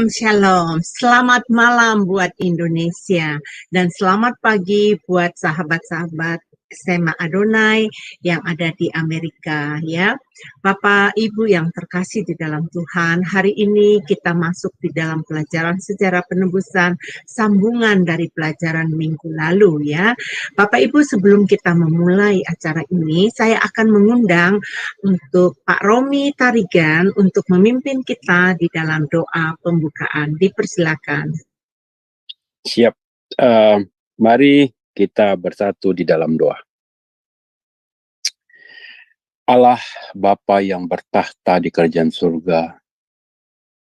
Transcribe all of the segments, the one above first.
Shalom. Selamat malam buat Indonesia dan selamat pagi buat sahabat-sahabat SMA Adonai yang ada di Amerika ya. Bapak Ibu yang terkasih di dalam Tuhan, hari ini kita masuk di dalam pelajaran sejarah penebusan sambungan dari pelajaran minggu lalu ya. Bapak Ibu, sebelum kita memulai acara ini, saya akan mengundang untuk Pak Romi Tarigan untuk memimpin kita di dalam doa pembukaan. Dipersilakan. Siap. Mari kita bersatu di dalam doa. Allah Bapa yang bertahta di kerajaan surga,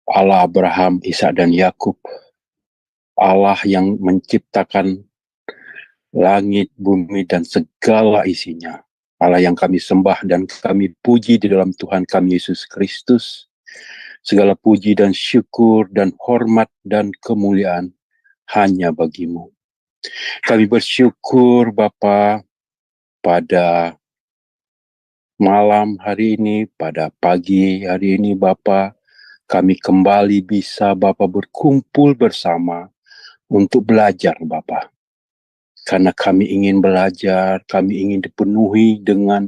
Allah Abraham, Ishak dan Yakub, Allah yang menciptakan langit, bumi dan segala isinya, Allah yang kami sembah dan kami puji di dalam Tuhan kami Yesus Kristus. Segala puji dan syukur dan hormat dan kemuliaan hanya bagimu. Kami bersyukur Bapa pada malam hari ini, pada pagi hari ini Bapa, kami kembali bisa Bapa berkumpul bersama untuk belajar Bapa. Karena kami ingin belajar, kami ingin dipenuhi dengan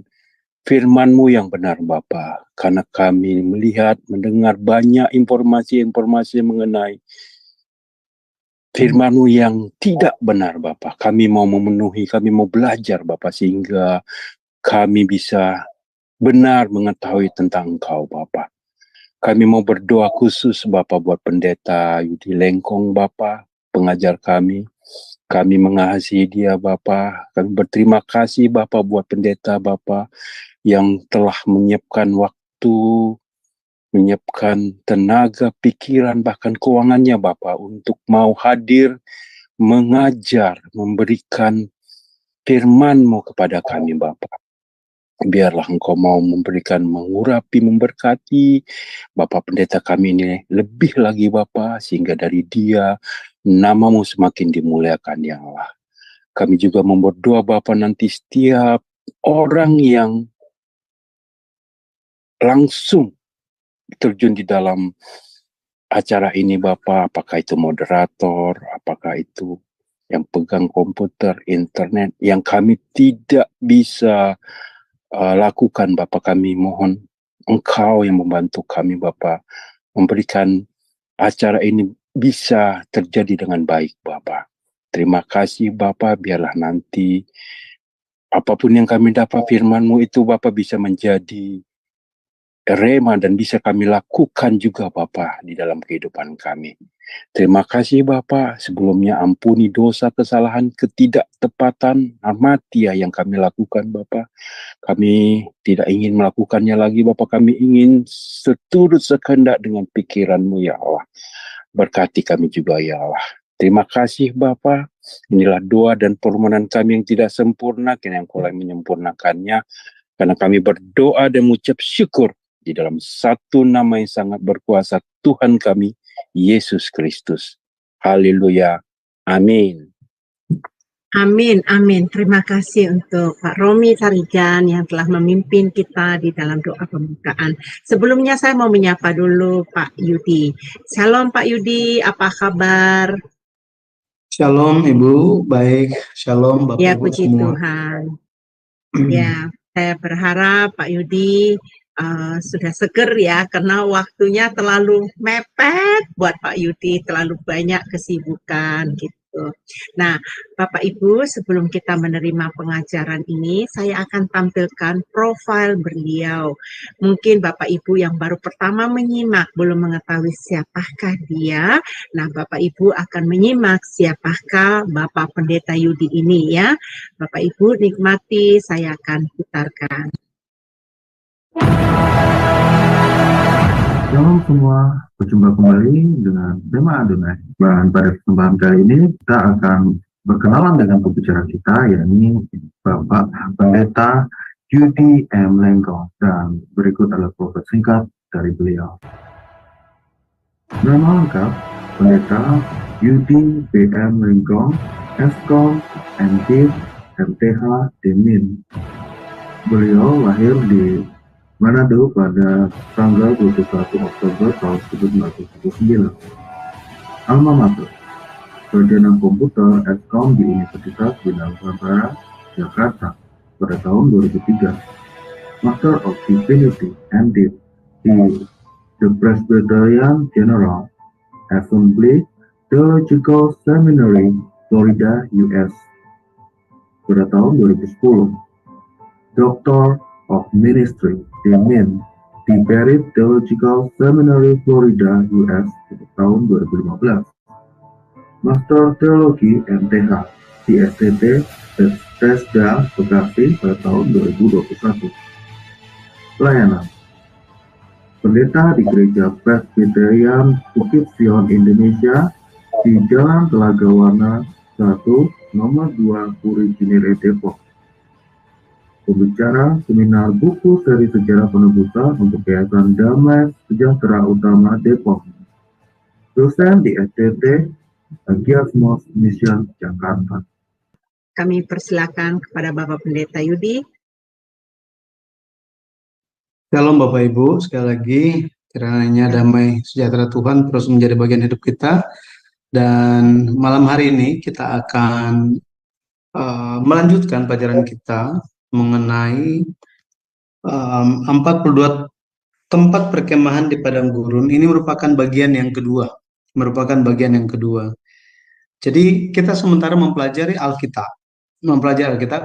firman-Mu yang benar Bapa. Karena kami melihat, mendengar banyak informasi-informasi mengenai firman-Mu yang tidak benar Bapa. Kami mau memenuhi, kami mau belajar Bapa, sehingga kami bisa benar mengetahui tentang Engkau Bapa. Kami mau berdoa khusus Bapa buat pendeta Yudi Lengkong Bapa, pengajar kami. Kami mengasihi dia Bapa. Kami berterima kasih Bapa buat pendeta Bapa yang telah menyiapkan waktu, menyiapkan tenaga, pikiran, bahkan keuangannya Bapa untuk mau hadir, mengajar, memberikan firman-Mu kepada kami Bapa. Biarlah Engkau mau memberikan, mengurapi, memberkati Bapak pendeta kami ini lebih lagi Bapa, sehingga dari dia nama-Mu semakin dimuliakan ya Allah. Kami juga berdoa Bapa, nanti setiap orang yang langsung terjun di dalam acara ini Bapa, apakah itu moderator, apakah itu yang pegang komputer, internet, yang kami tidak bisa lakukan Bapa, kami mohon Engkau yang membantu kami Bapa, memberikan acara ini bisa terjadi dengan baik Bapa. Terima kasih Bapa, biarlah nanti apapun yang kami dapat firman-Mu itu Bapa bisa menjadi rema dan bisa kami lakukan juga Bapa di dalam kehidupan kami. Terima kasih Bapa, sebelumnya ampuni dosa, kesalahan, ketidaktepatan, amatia yang kami lakukan Bapa. Kami tidak ingin melakukannya lagi Bapa, kami ingin seturut sekehendak dengan pikiran-Mu ya Allah. Berkati kami juga ya Allah. Terima kasih Bapa. Inilah doa dan permohonan kami yang tidak sempurna, kini Engkau yang menyempurnakannya. Karena kami berdoa dan mengucap syukur di dalam satu nama yang sangat berkuasa, Tuhan kami, Yesus Kristus. Haleluya. Amin. Amin, amin. Terima kasih untuk Pak Romi Tarigan yang telah memimpin kita di dalam doa pembukaan. Sebelumnya saya mau menyapa dulu Pak Yudi. Shalom Pak Yudi, apa kabar? Shalom Ibu, baik. Shalom Bapak Ya, Ibu puji semua. Tuhan. Ya, saya berharap Pak Yudi sudah seger ya, karena waktunya terlalu mepet buat Pak Yudi, terlalu banyak kesibukan gitu. Nah, Bapak Ibu, sebelum kita menerima pengajaran ini, saya akan tampilkan profil beliau. Mungkin Bapak Ibu yang baru pertama menyimak belum mengetahui siapakah dia. Nah, Bapak Ibu akan menyimak siapakah Bapak Pendeta Yudi ini ya. Bapak Ibu nikmati, saya akan putarkan. Shalom semua, berjumpa kembali dengan tema Adonai. Dan pada kesempatan kali ini kita akan berkenalan dengan pembicara kita, yakni Bapak Pendeta Yudi M. Lengkong. Dan berikut adalah profil singkat dari beliau. Nama lengkap Pendeta Yudi B.M. Lengkong, Eskom, MD, MTH, Demin. Beliau lahir di Manado pada tanggal 21 Oktober tahun 1979. Alma Mater, Sarjana Komputer Eskom di Universitas Bina Nusantara, Jakarta pada tahun 2003. Master of Divinity MDiv di The Presbyterian General Assembly Theological Seminary, Florida, US pada tahun 2010. Doctor of Ministry di MIN di Barrett Theological Seminary, Florida, US pada tahun 2015. Master Teologi MTH di STT Bethesda, Bekasi pada tahun 2021. Pelayanan Pendeta di Gereja Presbyterian Bukit Sion Indonesia di Jalan Telaga Warna 1, Nomor 2, Puri Cinere, Depok. Pembicara seminar buku seri Sejarah Penebusan untuk Yayasan Damai Sejahtera Utama, Depok. Dosen di STT Agiasmos Mission, Jakarta. Kami persilakan kepada Bapak Pendeta Yudi. Shalom Bapak Ibu, sekali lagi kiranya damai sejahtera Tuhan terus menjadi bagian hidup kita. Dan malam hari ini kita akan melanjutkan pelajaran kita mengenai 42 tempat perkemahan di Padang Gurun. Ini merupakan bagian yang kedua. Jadi kita sementara mempelajari Alkitab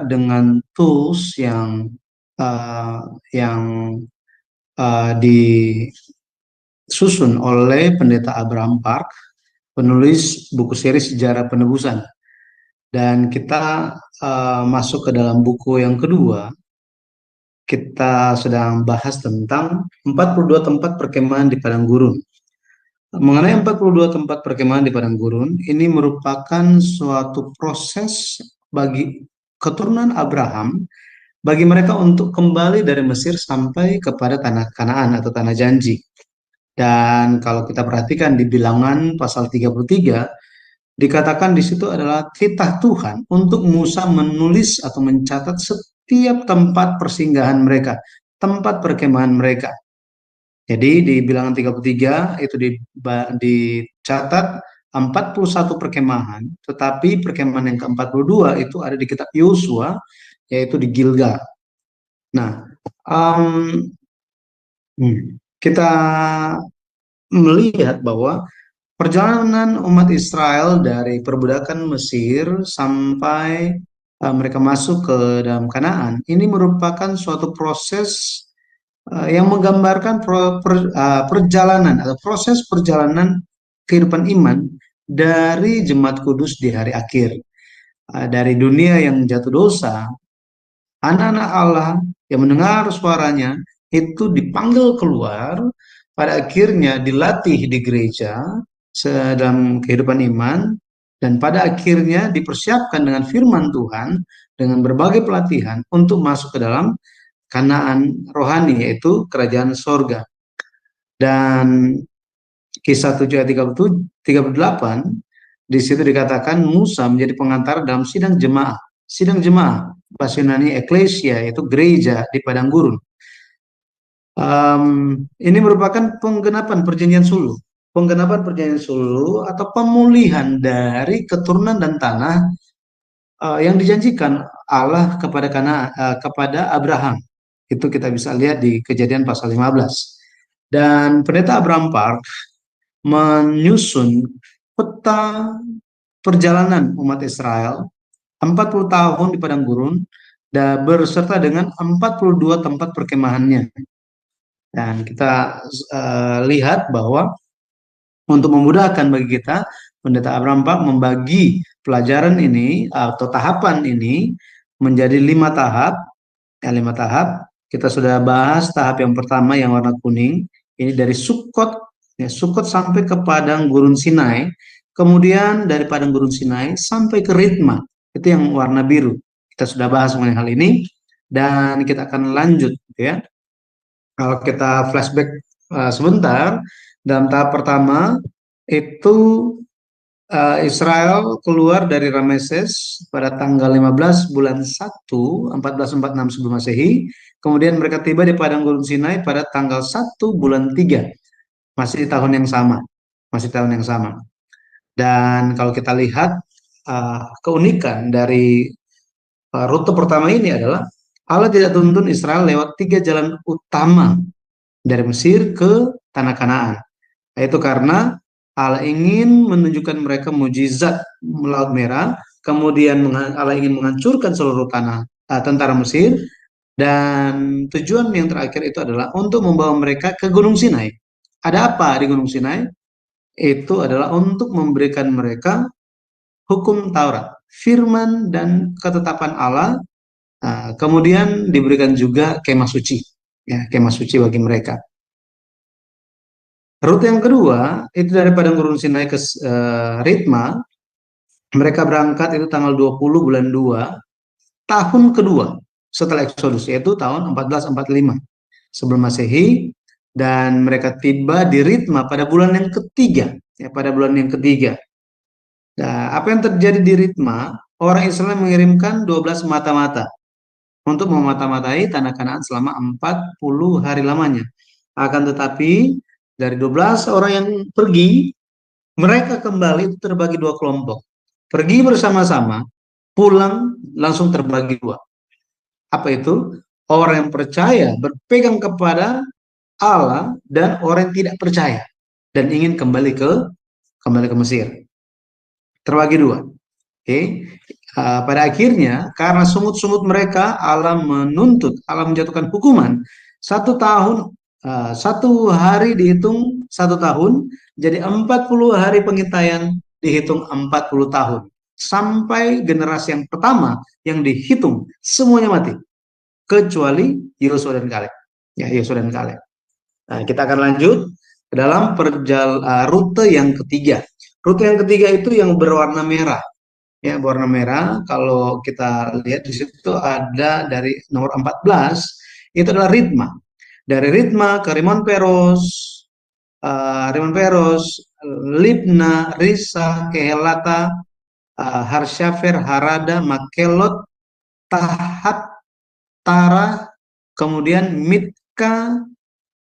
dengan tools yang disusun oleh Pendeta Abraham Park, penulis buku seri Sejarah Penebusan. Dan kita masuk ke dalam buku yang kedua. Kita sedang bahas tentang 42 tempat perkemahan di Padang Gurun. Mengenai 42 tempat perkemahan di Padang Gurun, ini merupakan suatu proses bagi keturunan Abraham, bagi mereka untuk kembali dari Mesir sampai kepada tanah Kanaan atau tanah janji. Dan kalau kita perhatikan di Bilangan pasal 33, dikatakan di situ adalah titah Tuhan untuk Musa menulis atau mencatat setiap tempat persinggahan mereka, tempat perkemahan mereka. Jadi di Bilangan 33 itu dicatat 41 perkemahan, tetapi perkemahan yang ke-42 itu ada di kitab Yosua, yaitu di Gilgal. Nah, kita melihat bahwa perjalanan umat Israel dari perbudakan Mesir sampai mereka masuk ke dalam Kanaan, ini merupakan suatu proses yang menggambarkan perjalanan atau proses perjalanan kehidupan iman dari jemaat kudus di hari akhir. Dari dunia yang jatuh dosa, anak-anak Allah yang mendengar suaranya itu dipanggil keluar, pada akhirnya dilatih di gereja dalam kehidupan iman, dan pada akhirnya dipersiapkan dengan firman Tuhan, dengan berbagai pelatihan untuk masuk ke dalam Kanaan rohani, yaitu kerajaan sorga. Dan Kisah 7 ayat 38, di situ dikatakan Musa menjadi pengantar dalam sidang jemaah. Sidang jemaah, bahasa Yunani eklesia, yaitu gereja di Padang Gurun. Ini merupakan penggenapan perjanjian sulhu. Penggenapan perjanjian sulhu atau pemulihan dari keturunan dan tanah yang dijanjikan Allah kepada Abraham. Itu kita bisa lihat di Kejadian pasal 15. Dan Pendeta Abraham Park menyusun peta perjalanan umat Israel 40 tahun di Padang Gurun dan berserta dengan 42 tempat perkemahannya. Dan kita lihat bahwa untuk memudahkan bagi kita, Pendeta Abraham Park membagi pelajaran ini atau tahapan ini menjadi 5 tahap. 5 tahap. Kita sudah bahas tahap yang pertama yang warna kuning, ini dari Sukkot sampai ke Padang Gurun Sinai, kemudian dari Padang Gurun Sinai sampai ke Ritma, itu yang warna biru. Kita sudah bahas mengenai hal ini, dan kita akan lanjut, ya. Kalau kita flashback sebentar, dalam tahap pertama itu Israel keluar dari Rameses pada tanggal 15 bulan 1 1446 sebelum Masehi. Kemudian mereka tiba di Padang Gurun Sinai pada tanggal 1 bulan 3, masih di tahun yang sama. Dan kalau kita lihat keunikan dari rute pertama ini adalah Allah tidak tuntun Israel lewat 3 jalan utama dari Mesir ke tanah Kanaan. Yaitu karena Allah ingin menunjukkan mereka mujizat Laut Merah, kemudian Allah ingin menghancurkan seluruh tentara Mesir, dan tujuan yang terakhir itu adalah untuk membawa mereka ke Gunung Sinai. Ada apa di Gunung Sinai? Itu adalah untuk memberikan mereka hukum Taurat, firman dan ketetapan Allah. Kemudian diberikan juga kemah suci, ya, kemah suci bagi mereka. Rute yang kedua itu dari padang gurun Sinai ke Ritma. Mereka berangkat itu tanggal 20 bulan 2 tahun kedua setelah Exodus, yaitu tahun 1445 sebelum Masehi, dan mereka tiba di Ritma pada bulan yang ketiga, ya, pada bulan yang ketiga. Nah, apa yang terjadi di Ritma? Orang Israel mengirimkan 12 mata-mata untuk memata-matai tanah Kanaan selama 40 hari lamanya. Akan tetapi dari 12 orang yang pergi, mereka kembali itu terbagi 2 kelompok. Pergi bersama-sama, pulang langsung terbagi 2. Apa itu? Orang yang percaya berpegang kepada Allah dan orang yang tidak percaya dan ingin kembali ke Mesir. Terbagi 2. Oke. Pada akhirnya karena sungut-sungut mereka, Allah menjatuhkan hukuman 1 tahun, 1 hari dihitung 1 tahun, jadi 40 hari pengintaian dihitung 40 tahun. Sampai generasi yang pertama yang dihitung semuanya mati, kecuali Yosua dan Kaleb. Ya, Yosua dan Kaleb. Nah, kita akan lanjut ke dalam rute yang ketiga. Rute yang ketiga itu yang berwarna merah. Ya, berwarna merah. Kalau kita lihat di situ ada dari nomor 14, itu adalah Ritma. Dari Ritma ke Rimon Peros, Libna, Risa, Kehelata, Harsyafer, Harada, Makelot, Tahat, Tara, kemudian Mitka.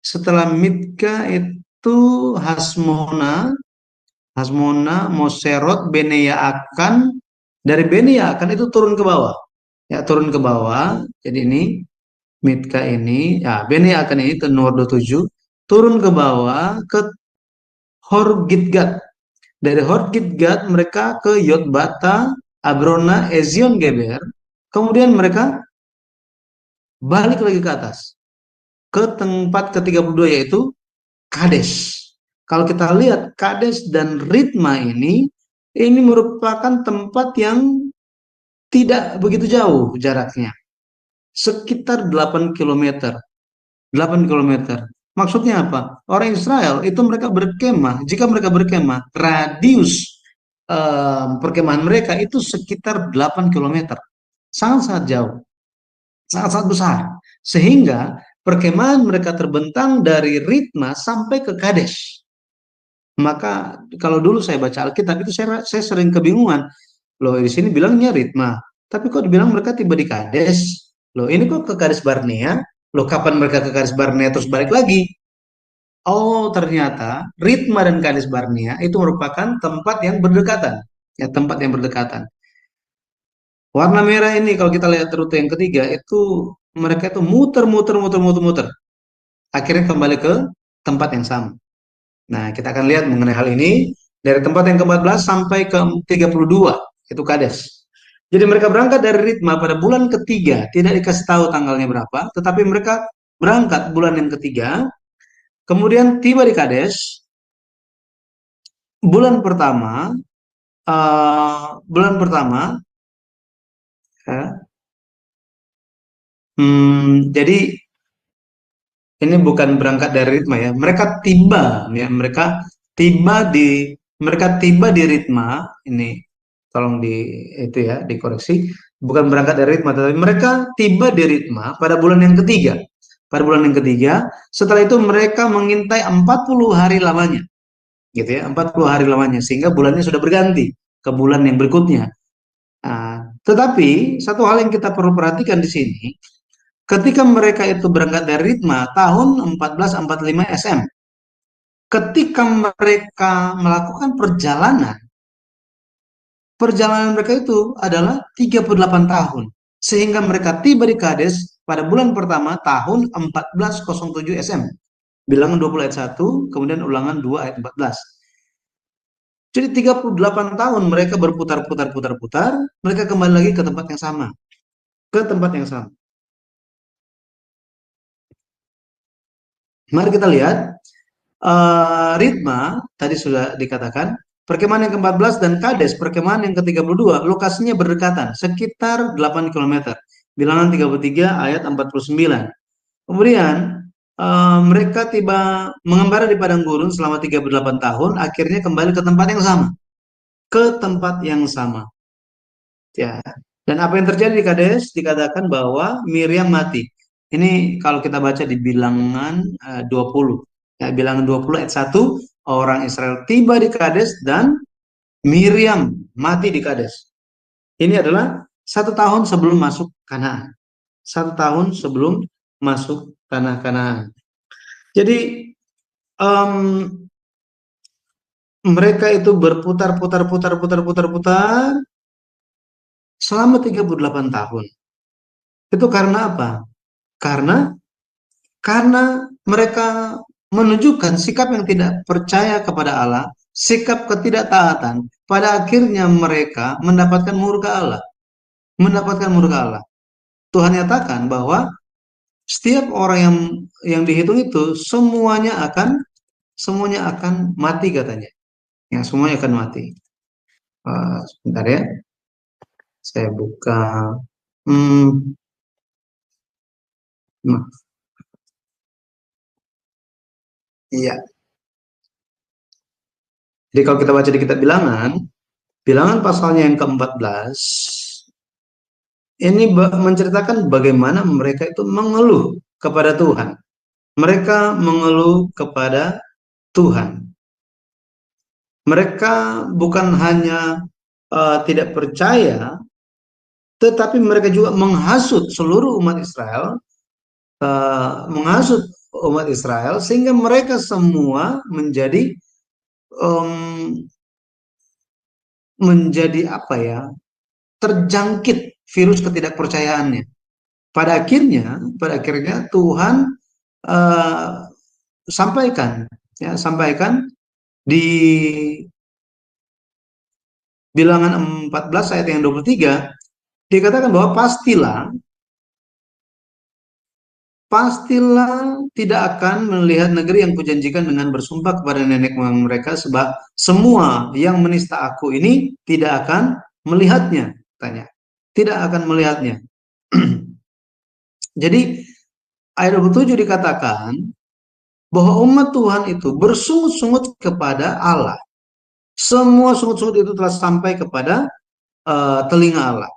Setelah Mitka itu Hasmona, Moserot, Beneyaakan. Dari Beneyaakan itu turun ke bawah. Ya, turun ke bawah. Jadi ini Mitka ini, ya, Beneyaakan ini itu nomor 27, turun ke bawah ke Horgidgad. Dari Horgidgad mereka ke Yotbata, Abrona, Ezion Geber. Kemudian mereka balik lagi ke atas ke tempat ke-32, yaitu Kades. Kalau kita lihat Kades dan Ritma ini merupakan tempat yang tidak begitu jauh jaraknya. Sekitar 8 km. 8 km. Maksudnya apa? Orang Israel itu mereka berkemah, jika mereka berkemah, radius perkemahan mereka itu sekitar 8 km. Sangat-sangat jauh. Sangat-sangat besar. Sehingga perkemahan mereka terbentang dari Ritma sampai ke Kades. Maka kalau dulu saya baca Alkitab itu saya sering kebingungan. Loh, di sini bilangnya Ritma, tapi kok dibilang mereka tiba di Kades? Loh, ini kok ke Kades Barnea? Loh, kapan mereka ke Kades Barnea terus balik lagi? Oh, ternyata Ritma dan Kades Barnea itu merupakan tempat yang berdekatan. Ya, tempat yang berdekatan. Warna merah ini kalau kita lihat rute yang ketiga itu mereka itu muter. Akhirnya kembali ke tempat yang sama. Nah, kita akan lihat mengenai hal ini dari tempat yang ke-14 sampai ke-32, itu Kades. Jadi mereka berangkat dari Ritma pada bulan ketiga, tidak dikasih tahu tanggalnya berapa, tetapi mereka berangkat bulan yang ketiga, kemudian tiba di Kades, bulan pertama, ya, jadi ini bukan berangkat dari Ritma ya. Mereka tiba di Ritma. Ini tolong dikoreksi. Bukan berangkat dari Ritma, tetapi mereka tiba di Ritma pada bulan yang ketiga. Setelah itu mereka mengintai 40 hari lamanya. Gitu ya, 40 hari lamanya sehingga bulannya sudah berganti ke bulan yang berikutnya. Tetapi satu hal yang kita perlu perhatikan di sini, ketika mereka itu berangkat dari Ritma tahun 1445 SM, ketika mereka melakukan perjalanan perjalanan mereka itu adalah 38 tahun. Sehingga mereka tiba di Kades pada bulan pertama tahun 1407 SM. Bilangan 20 ayat 1, kemudian ulangan 2 ayat 14. Jadi 38 tahun mereka berputar-putar-putar-putar, mereka kembali lagi ke tempat yang sama. Ke tempat yang sama. Mari kita lihat, Ritma, tadi sudah dikatakan, perkemahan yang ke-14 dan Kades, perkemahan yang ke-32, lokasinya berdekatan, sekitar 8 km. Bilangan 33 ayat 49. Kemudian, mereka tiba mengembara di padang gurun selama 38 tahun, akhirnya kembali ke tempat yang sama. Ke tempat yang sama. Ya. Dan apa yang terjadi di Kades? Dikatakan bahwa Miriam mati. Ini kalau kita baca di bilangan 20. Ya, bilangan 20 ayat 1, orang Israel tiba di Kades dan Miriam mati di Kades. Ini adalah 1 tahun sebelum masuk Kanaan. 1 tahun sebelum masuk tanah Kanaan. Jadi mereka itu berputar-putar selama 38 tahun. Itu karena apa? Karena mereka menunjukkan sikap yang tidak percaya kepada Allah, sikap ketidaktaatan. Pada akhirnya mereka mendapatkan murka Allah. Mendapatkan murka Allah. Tuhan nyatakan bahwa setiap orang yang dihitung itu semuanya akan mati katanya. Ya, semuanya akan mati. Sebentar ya. Saya buka. Iya. Jadi kalau kita baca di kitab bilangan pasalnya yang ke-14, ini menceritakan bagaimana mereka itu mengeluh kepada Tuhan. Mereka mengeluh kepada Tuhan. Mereka bukan hanya tidak percaya, tetapi mereka juga menghasut seluruh umat Israel, sehingga mereka semua menjadi apa ya, terjangkit virus ketidakpercayaannya. Pada akhirnya Tuhan sampaikan di bilangan 14 ayat yang 23, dikatakan bahwa pastilah tidak akan melihat negeri yang kujanjikan dengan bersumpah kepada nenek moyang mereka, sebab semua yang menista aku ini tidak akan melihatnya. Tidak akan melihatnya. Jadi ayat 27 dikatakan bahwa umat Tuhan itu bersungut-sungut kepada Allah. Semua sungut-sungut itu telah sampai kepada telinga Allah.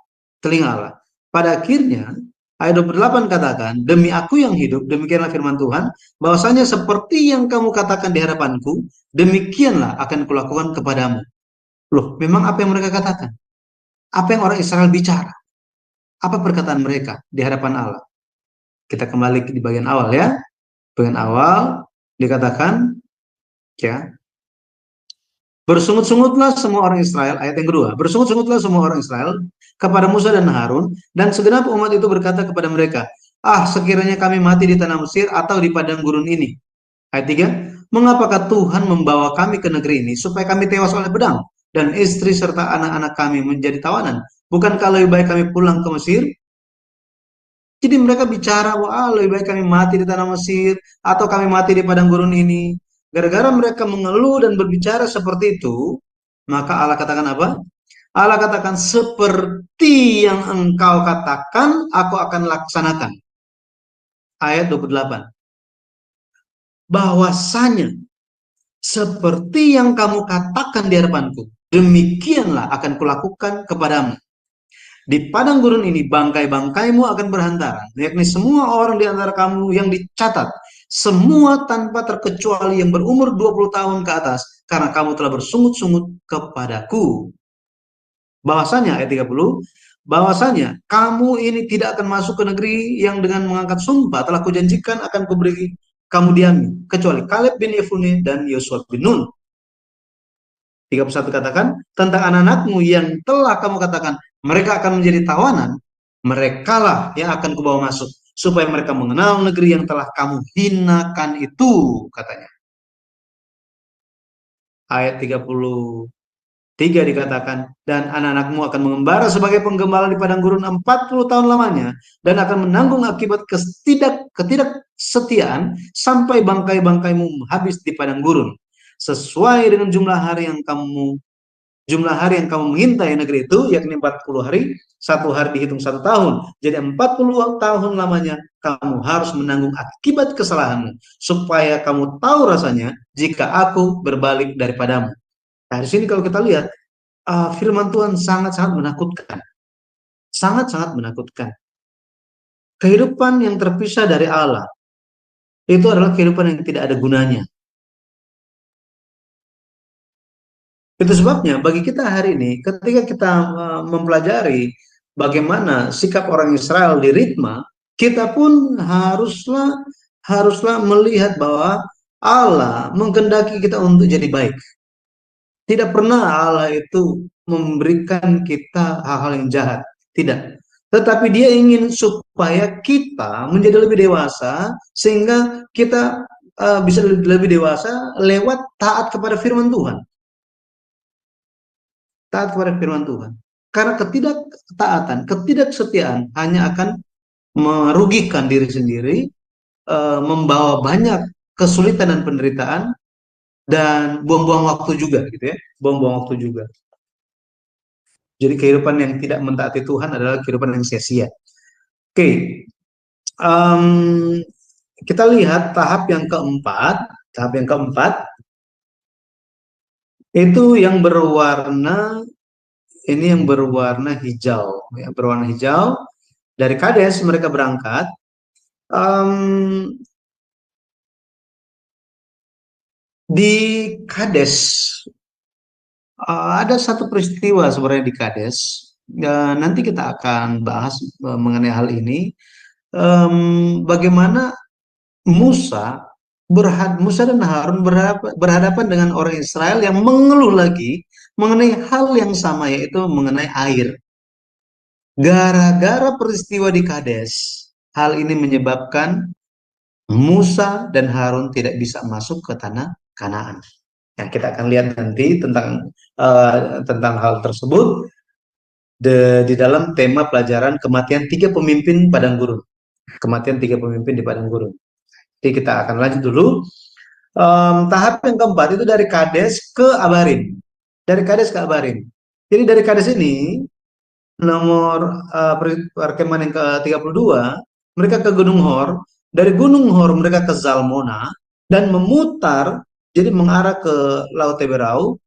Pada akhirnya ayat 28 katakan, demi aku yang hidup, demikianlah firman Tuhan, bahwasanya seperti yang kamu katakan di hadapanku, demikianlah akan kulakukan kepadamu. Loh, memang apa yang mereka katakan? Apa yang orang Israel bicara? Apa perkataan mereka di hadapan Allah? Kita kembali di bagian awal ya. Bagian awal dikatakan, ya, bersungut-sungutlah semua orang Israel, ayat yang kedua, bersungut-sungutlah semua orang Israel kepada Musa dan Harun, dan segenap umat itu berkata kepada mereka, sekiranya kami mati di tanah Mesir atau di padang gurun ini. Ayat 3, mengapakah Tuhan membawa kami ke negeri ini supaya kami tewas oleh pedang dan istri serta anak-anak kami menjadi tawanan? Bukankah lebih baik kami pulang ke Mesir? Jadi mereka bicara, lebih baik kami mati di tanah Mesir atau kami mati di padang gurun ini. Gara-gara mereka mengeluh dan berbicara seperti itu, maka Allah katakan apa? Allah katakan, seperti yang engkau katakan, aku akan laksanakan. Ayat 28. Bahwasanya, seperti yang kamu katakan di hadapanku, demikianlah akan kulakukan kepadamu. Di padang gurun ini bangkai-bangkaimu akan berhantaran, yakni semua orang di antara kamu yang dicatat, semua tanpa terkecuali yang berumur 20 tahun ke atas, karena kamu telah bersungut-sungut kepadaku. Bahwasanya, ayat 30, bahwasanya kamu ini tidak akan masuk ke negeri yang dengan mengangkat sumpah telah kujanjikan akan kuberi kamu diami, kecuali Kaleb bin Yefune dan Yosua bin Nun. 31 katakan, tentang anak-anakmu yang telah kamu katakan, mereka akan menjadi tawanan, merekalah yang akan kubawa masuk, supaya mereka mengenal negeri yang telah kamu hinakan itu, katanya. Ayat 33 dikatakan, dan anak-anakmu akan mengembara sebagai penggembala di padang gurun 40 tahun lamanya, dan akan menanggung akibat ketidaksetiaan sampai bangkai-bangkaimu habis di padang gurun, sesuai dengan jumlah hari yang kamu mengintai negeri itu, yakni 40 hari, 1 hari dihitung 1 tahun. Jadi 40 tahun lamanya kamu harus menanggung akibat kesalahanmu, supaya kamu tahu rasanya jika aku berbalik daripadamu. Nah, di sini kalau kita lihat, firman Tuhan sangat-sangat menakutkan. Sangat-sangat menakutkan. Kehidupan yang terpisah dari Allah, itu adalah kehidupan yang tidak ada gunanya. Itu sebabnya bagi kita hari ini, ketika kita mempelajari bagaimana sikap orang Israel di Ritma, kita pun haruslah melihat bahwa Allah menghendaki kita untuk jadi baik. Tidak pernah Allah itu memberikan kita hal-hal yang jahat, tidak. Tetapi Dia ingin supaya kita menjadi lebih dewasa, sehingga kita bisa lebih dewasa lewat taat kepada firman Tuhan. Taat kepada firman Tuhan. Karena ketidaktaatan, ketidaksetiaan hanya akan merugikan diri sendiri, membawa banyak kesulitan dan penderitaan, dan buang-buang waktu juga, gitu ya. Buang-buang waktu juga. Jadi kehidupan yang tidak mentaati Tuhan adalah kehidupan yang sia-sia. Oke, kita lihat tahap yang keempat. Tahap yang keempat itu yang berwarna, ini yang berwarna hijau, ya, berwarna hijau. Dari Kades mereka berangkat. Di Kades ada satu peristiwa sebenarnya di Kades. Nanti kita akan bahas mengenai hal ini. Bagaimana Musa dan Harun berhadapan dengan orang Israel yang mengeluh lagi mengenai hal yang sama, yaitu mengenai air. Gara-gara peristiwa di Kades, hal ini menyebabkan Musa dan Harun tidak bisa masuk ke tanah Kanaan. Ya, kita akan lihat nanti tentang hal tersebut di dalam tema pelajaran kematian 3 pemimpin padang gurun. Kematian 3 pemimpin di padang gurun. Jadi kita akan lanjut dulu. Tahap yang keempat itu dari Kades ke Abarim. Dari Kades ke Abarim. Jadi dari Kades ini, nomor perkemahan yang ke-32, mereka ke Gunung Hor. Dari Gunung Hor mereka ke Zalmona dan memutar, jadi mengarah ke Laut Teberau.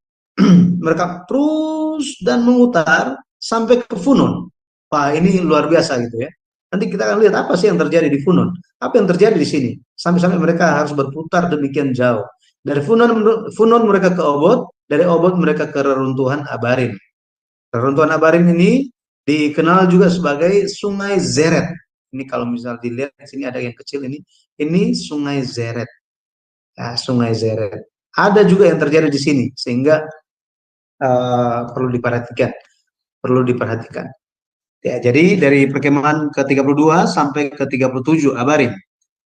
Mereka terus dan memutar sampai ke Funon. Wah, ini luar biasa gitu ya. Nanti kita akan lihat apa sih yang terjadi di Funon. Apa yang terjadi di sini. Sampai-sampai mereka harus berputar demikian jauh. Dari Funon mereka ke Obot. Dari Obot mereka ke reruntuhan Abarim. Reruntuhan Abarim ini dikenal juga sebagai Sungai Zeret. Ini kalau misal dilihat di sini ada yang kecil ini. Ini Sungai Zeret. Ya, Sungai Zeret. Ada juga yang terjadi di sini. Sehingga perlu diperhatikan. Ya, jadi dari perkemahan ke-32 sampai ke-37 Abarim.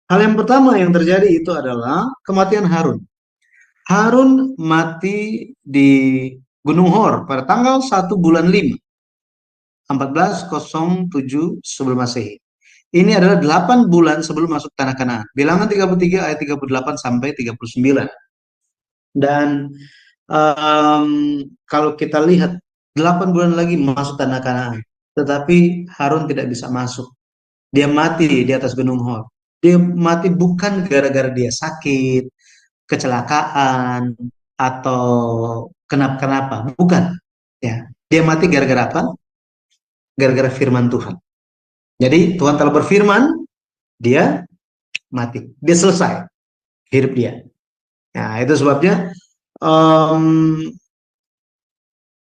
Hal yang pertama yang terjadi itu adalah kematian Harun. Harun mati di Gunung Hor pada tanggal 1 bulan 5, 1407 sebelum Masehi. Ini adalah 8 bulan sebelum masuk tanah Kanaan. Bilangan 33 ayat 38 sampai 39. Dan kalau kita lihat 8 bulan lagi masuk tanah Kanaan. Tetapi Harun tidak bisa masuk. Dia mati di atas Gunung Hor. Dia mati bukan gara-gara dia sakit, kecelakaan, atau kenapa-kenapa. Bukan. Ya. Dia mati gara-gara apa? Gara-gara firman Tuhan. Jadi Tuhan telah berfirman, dia mati. Dia selesai hidup dia. Nah, itu sebabnya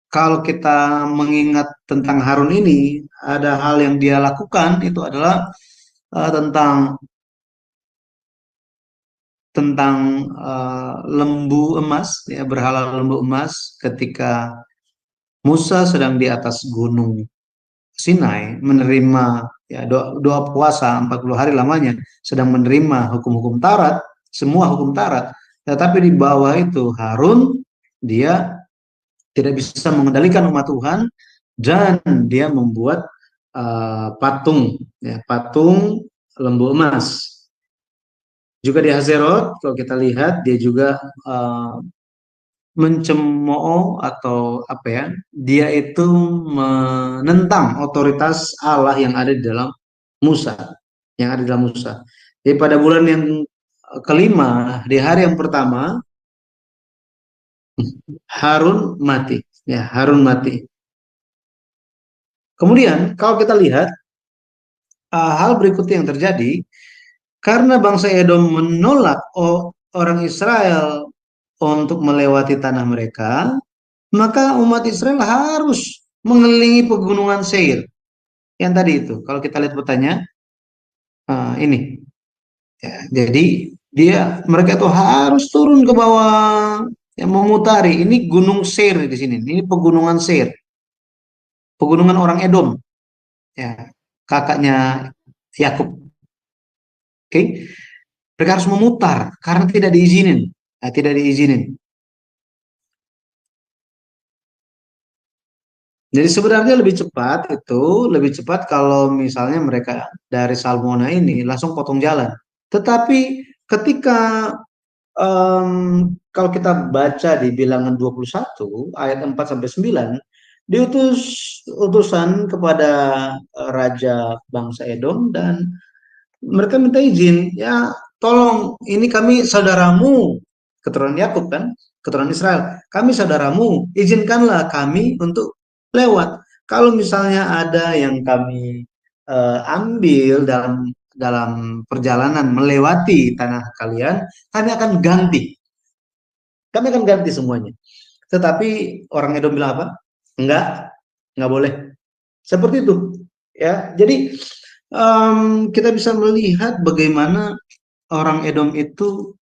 kalau kita mengingat tentang Harun ini, ada hal yang dia lakukan, itu adalah tentang lembu emas, ya, berhala lembu emas ketika Musa sedang di atas gunung Sinai menerima ya doa puasa 40 hari lamanya, sedang menerima hukum-hukum Taurat, semua hukum Taurat. Tetapi di bawah itu Harun, dia tidak bisa mengendalikan umat Tuhan dan dia membuat patung, ya, patung lembu emas. Juga di Hazerot, kalau kita lihat, dia juga mencemooh atau apa ya, dia itu menentang otoritas Allah yang ada di dalam Musa, yang ada di dalam Musa. Jadi pada bulan yang kelima, di hari yang pertama, Harun mati, ya, Harun mati. Kemudian kalau kita lihat hal berikutnya yang terjadi, karena bangsa Edom menolak orang Israel untuk melewati tanah mereka, maka umat Israel harus mengelilingi pegunungan Seir. Yang tadi itu, kalau kita lihat petanya, ini. Ya, jadi mereka itu harus turun ke bawah, ya, memutari. Ini Gunung Seir di sini. Ini pegunungan Seir, pegunungan orang Edom, ya, kakaknya Yakub. Oke, mereka harus memutar karena tidak diizinin, tidak diizinin. Jadi sebenarnya lebih cepat kalau misalnya mereka dari Salmona ini langsung potong jalan. Tetapi ketika kalau kita baca di Bilangan 21 ayat 4 sampai 9, diutus utusan kepada raja bangsa Edom dan mereka minta izin, ya tolong, ini kami saudaramu, keturunan Yakub kan, keturunan Israel, kami saudaramu, izinkanlah kami untuk lewat. Kalau misalnya ada yang kami ambil dalam perjalanan melewati tanah kalian, kami akan ganti. Kami akan ganti semuanya. Tetapi orang Edom bilang apa? Enggak boleh. Seperti itu. Ya, jadi kita bisa melihat bagaimana orang Edom itu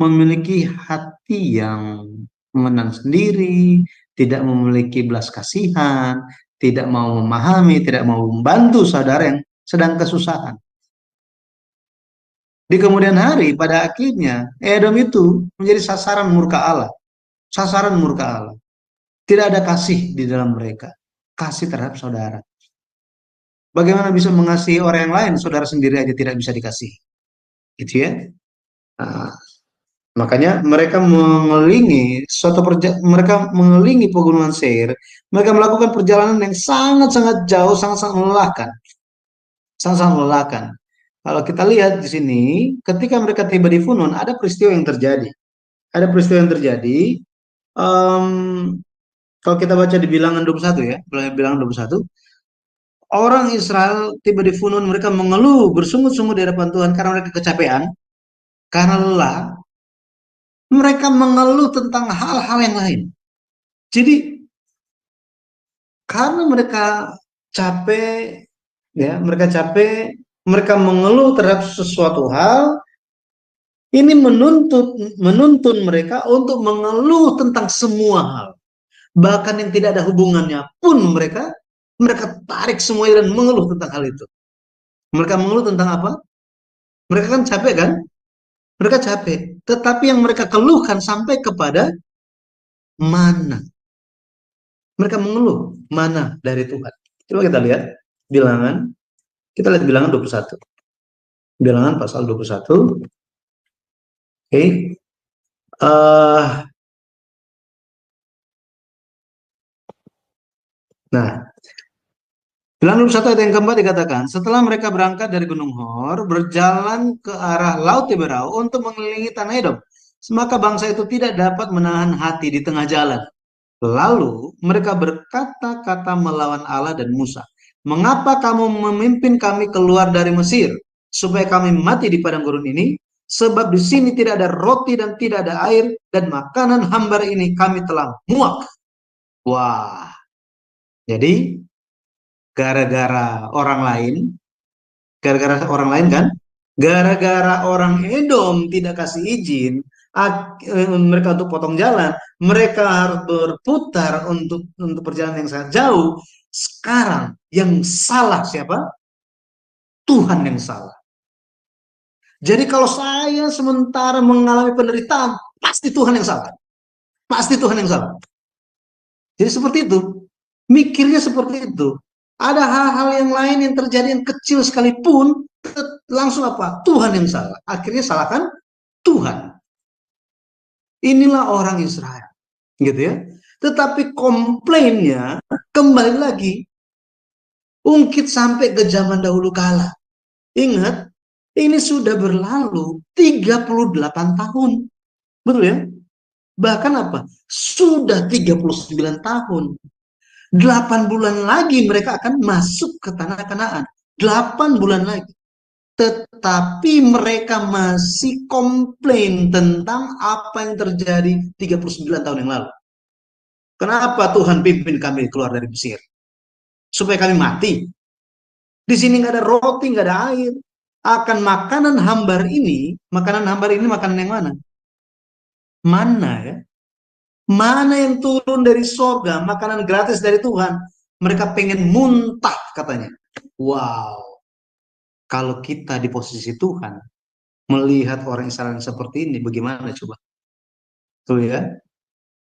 memiliki hati yang mengenang sendiri, tidak memiliki belas kasihan, tidak mau memahami, tidak mau membantu saudara yang sedang kesusahan. Di kemudian hari, pada akhirnya, Edom itu menjadi sasaran murka Allah. Sasaran murka Allah. Tidak ada kasih di dalam mereka. Kasih terhadap saudara. Bagaimana bisa mengasihi orang yang lain, saudara sendiri aja tidak bisa dikasih. Gitu ya. Nah, makanya mereka mengelilingi pegunungan Seir. Mereka melakukan perjalanan yang sangat-sangat jauh, sangat-sangat melelahkan. Sangat-sangat melelahkan. Kalau kita lihat di sini, ketika mereka tiba di Funun, ada peristiwa yang terjadi. Ada peristiwa yang terjadi. Kalau kita baca di Bilangan 21 ya, Bilangan 21, orang Israel tiba di Funun, mereka mengeluh bersungut-sungut di hadapan Tuhan karena mereka kecapean, karena lelah. Mereka mengeluh tentang hal-hal yang lain. Jadi karena mereka capek, ya, mereka mengeluh terhadap sesuatu hal. Ini menuntun mereka untuk mengeluh tentang semua hal, bahkan yang tidak ada hubungannya pun mereka tarik semuanya dan mengeluh tentang hal itu. Mereka mengeluh tentang apa? Mereka kan capek kan? Mereka capek. Tetapi yang mereka keluhkan sampai kepada mana? Mereka mengeluh mana dari Tuhan. Coba kita lihat Bilangan. Kita lihat Bilangan 21. Bilangan pasal 21. Oke. Nah, Bilangan 21 ayat yang keempat dikatakan, setelah mereka berangkat dari Gunung Hor, berjalan ke arah Laut Tiberau untuk mengelilingi tanah Edom, maka bangsa itu tidak dapat menahan hati di tengah jalan. Lalu mereka berkata-kata melawan Allah dan Musa, mengapa kamu memimpin kami keluar dari Mesir, supaya kami mati di padang gurun ini? Sebab di sini tidak ada roti dan tidak ada air, dan makanan hambar ini kami telah muak. Wah, jadi gara-gara orang lain kan, Gara-gara orang Edom tidak kasih izin mereka untuk potong jalan, mereka harus berputar untuk perjalanan yang sangat jauh. Sekarang yang salah siapa? Tuhan yang salah. Jadi kalau saya sementara mengalami penderitaan, pasti Tuhan yang salah. Pasti Tuhan yang salah. Jadi seperti itu. Mikirnya seperti itu. Ada hal-hal yang lain yang terjadi yang kecil sekalipun, langsung apa? Tuhan yang salah. Akhirnya salahkan Tuhan. Inilah orang Israel. Gitu ya. Tetapi komplainnya kembali lagi. Ungkit sampai ke zaman dahulu kala. Ingat, ini sudah berlalu 38 tahun. Betul ya? Bahkan apa? Sudah 39 tahun. 8 bulan lagi mereka akan masuk ke tanah Kanaan. 8 bulan lagi. Tetapi mereka masih komplain tentang apa yang terjadi 39 tahun yang lalu. Kenapa Tuhan pimpin kami keluar dari Mesir? Supaya kami mati. Di sini nggak ada roti, nggak ada air. Akan makanan hambar ini makanan yang mana? Mana ya? Mana yang turun dari sorga, makanan gratis dari Tuhan. Mereka pengen muntah katanya. Wow. Kalau kita di posisi Tuhan, melihat orang Israel seperti ini, bagaimana coba? Tuh ya.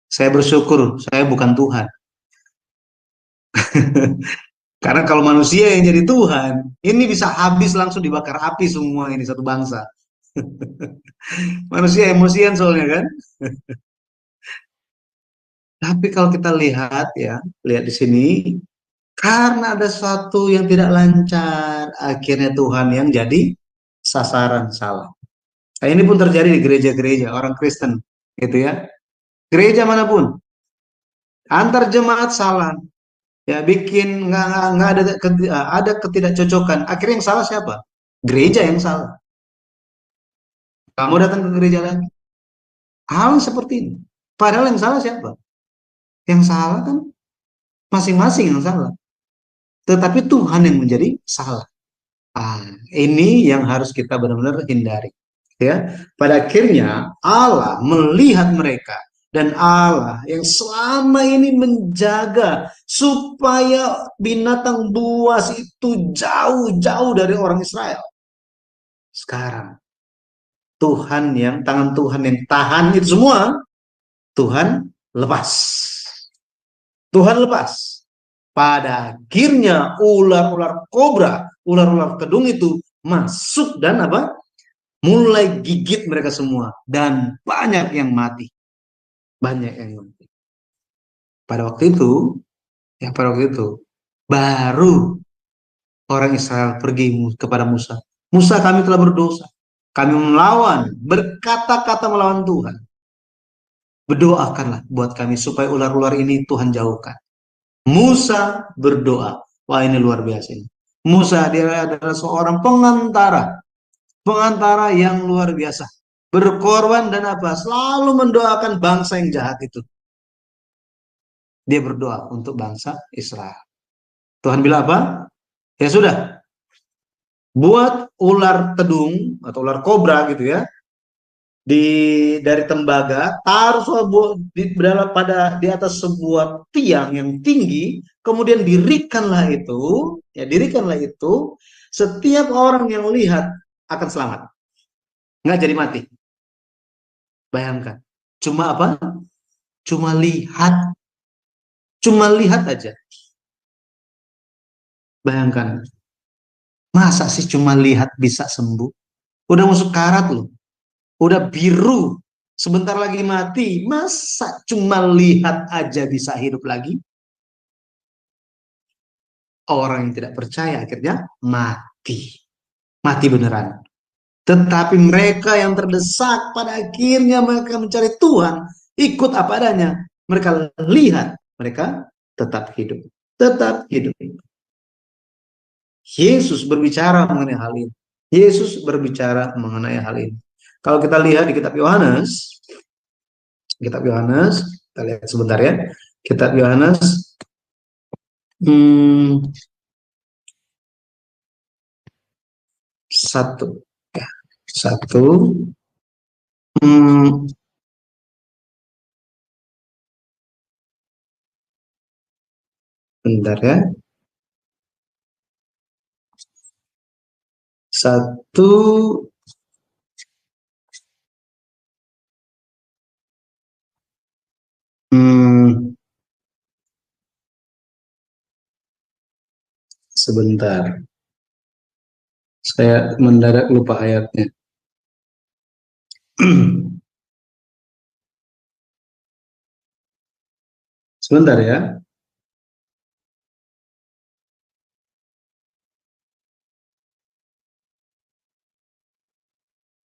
Saya bersyukur, saya bukan Tuhan. Karena kalau manusia yang jadi Tuhan, ini bisa habis langsung dibakar api semua ini satu bangsa. Manusia emosian soalnya kan. Tapi kalau kita lihat ya, lihat di sini, karena ada sesuatu yang tidak lancar, akhirnya Tuhan yang jadi sasaran salah. Nah, ini pun terjadi di gereja-gereja orang Kristen, gitu ya. Gereja manapun, antar jemaat salah, ya bikin nggak ada ketidakcocokan. Akhirnya yang salah siapa? Gereja yang salah. Kamu datang ke gereja lagi, hal seperti ini. Padahal yang salah siapa? Yang salah kan masing-masing yang salah. Tetapi Tuhan yang menjadi salah. Ini yang harus kita benar-benar hindari. Ya, pada akhirnya Allah melihat mereka dan Allah yang selama ini menjaga supaya binatang buas itu jauh-jauh dari orang Israel. Sekarang tangan Tuhan yang tahan itu semua, Tuhan lepas. Tuhan lepas. Pada akhirnya ular-ular kobra, ular-ular kedung itu masuk dan apa? Mulai gigit mereka semua dan banyak yang mati. Banyak yang mati. Pada waktu itu baru orang Israel pergi kepada Musa. Musa, kami telah berdosa. Kami berkata-kata melawan Tuhan. Berdoakanlah buat kami supaya ular-ular ini Tuhan jauhkan. Musa berdoa. Wah, ini luar biasa ini. Musa dia adalah seorang pengantara yang luar biasa. Berkorban dan apa? Selalu mendoakan bangsa yang jahat itu. Dia berdoa untuk bangsa Israel. Tuhan bilang apa? Ya sudah. Buat ular tedung atau ular kobra gitu ya. Dari tembaga, taruh di atas sebuah tiang yang tinggi, kemudian dirikanlah itu, setiap orang yang lihat akan selamat, nggak jadi mati. Bayangkan, cuma apa? Cuma lihat aja. Bayangkan, masa sih cuma lihat bisa sembuh? Udah masuk karat loh. Udah biru, sebentar lagi mati. Masa cuma lihat aja bisa hidup lagi? Orang yang tidak percaya akhirnya mati. Mati beneran. Tetapi mereka yang terdesak pada akhirnya mereka mencari Tuhan. Ikut apa adanya. Mereka lihat, mereka tetap hidup. Tetap hidup. Yesus berbicara mengenai hal ini. Yesus berbicara mengenai hal ini. Kalau kita lihat di kitab Yohanes, kita lihat sebentar ya. Kitab Yohanes 1. Ya. Satu. Bentar ya. Satu. Sebentar. Saya mendadak lupa ayatnya. Sebentar ya.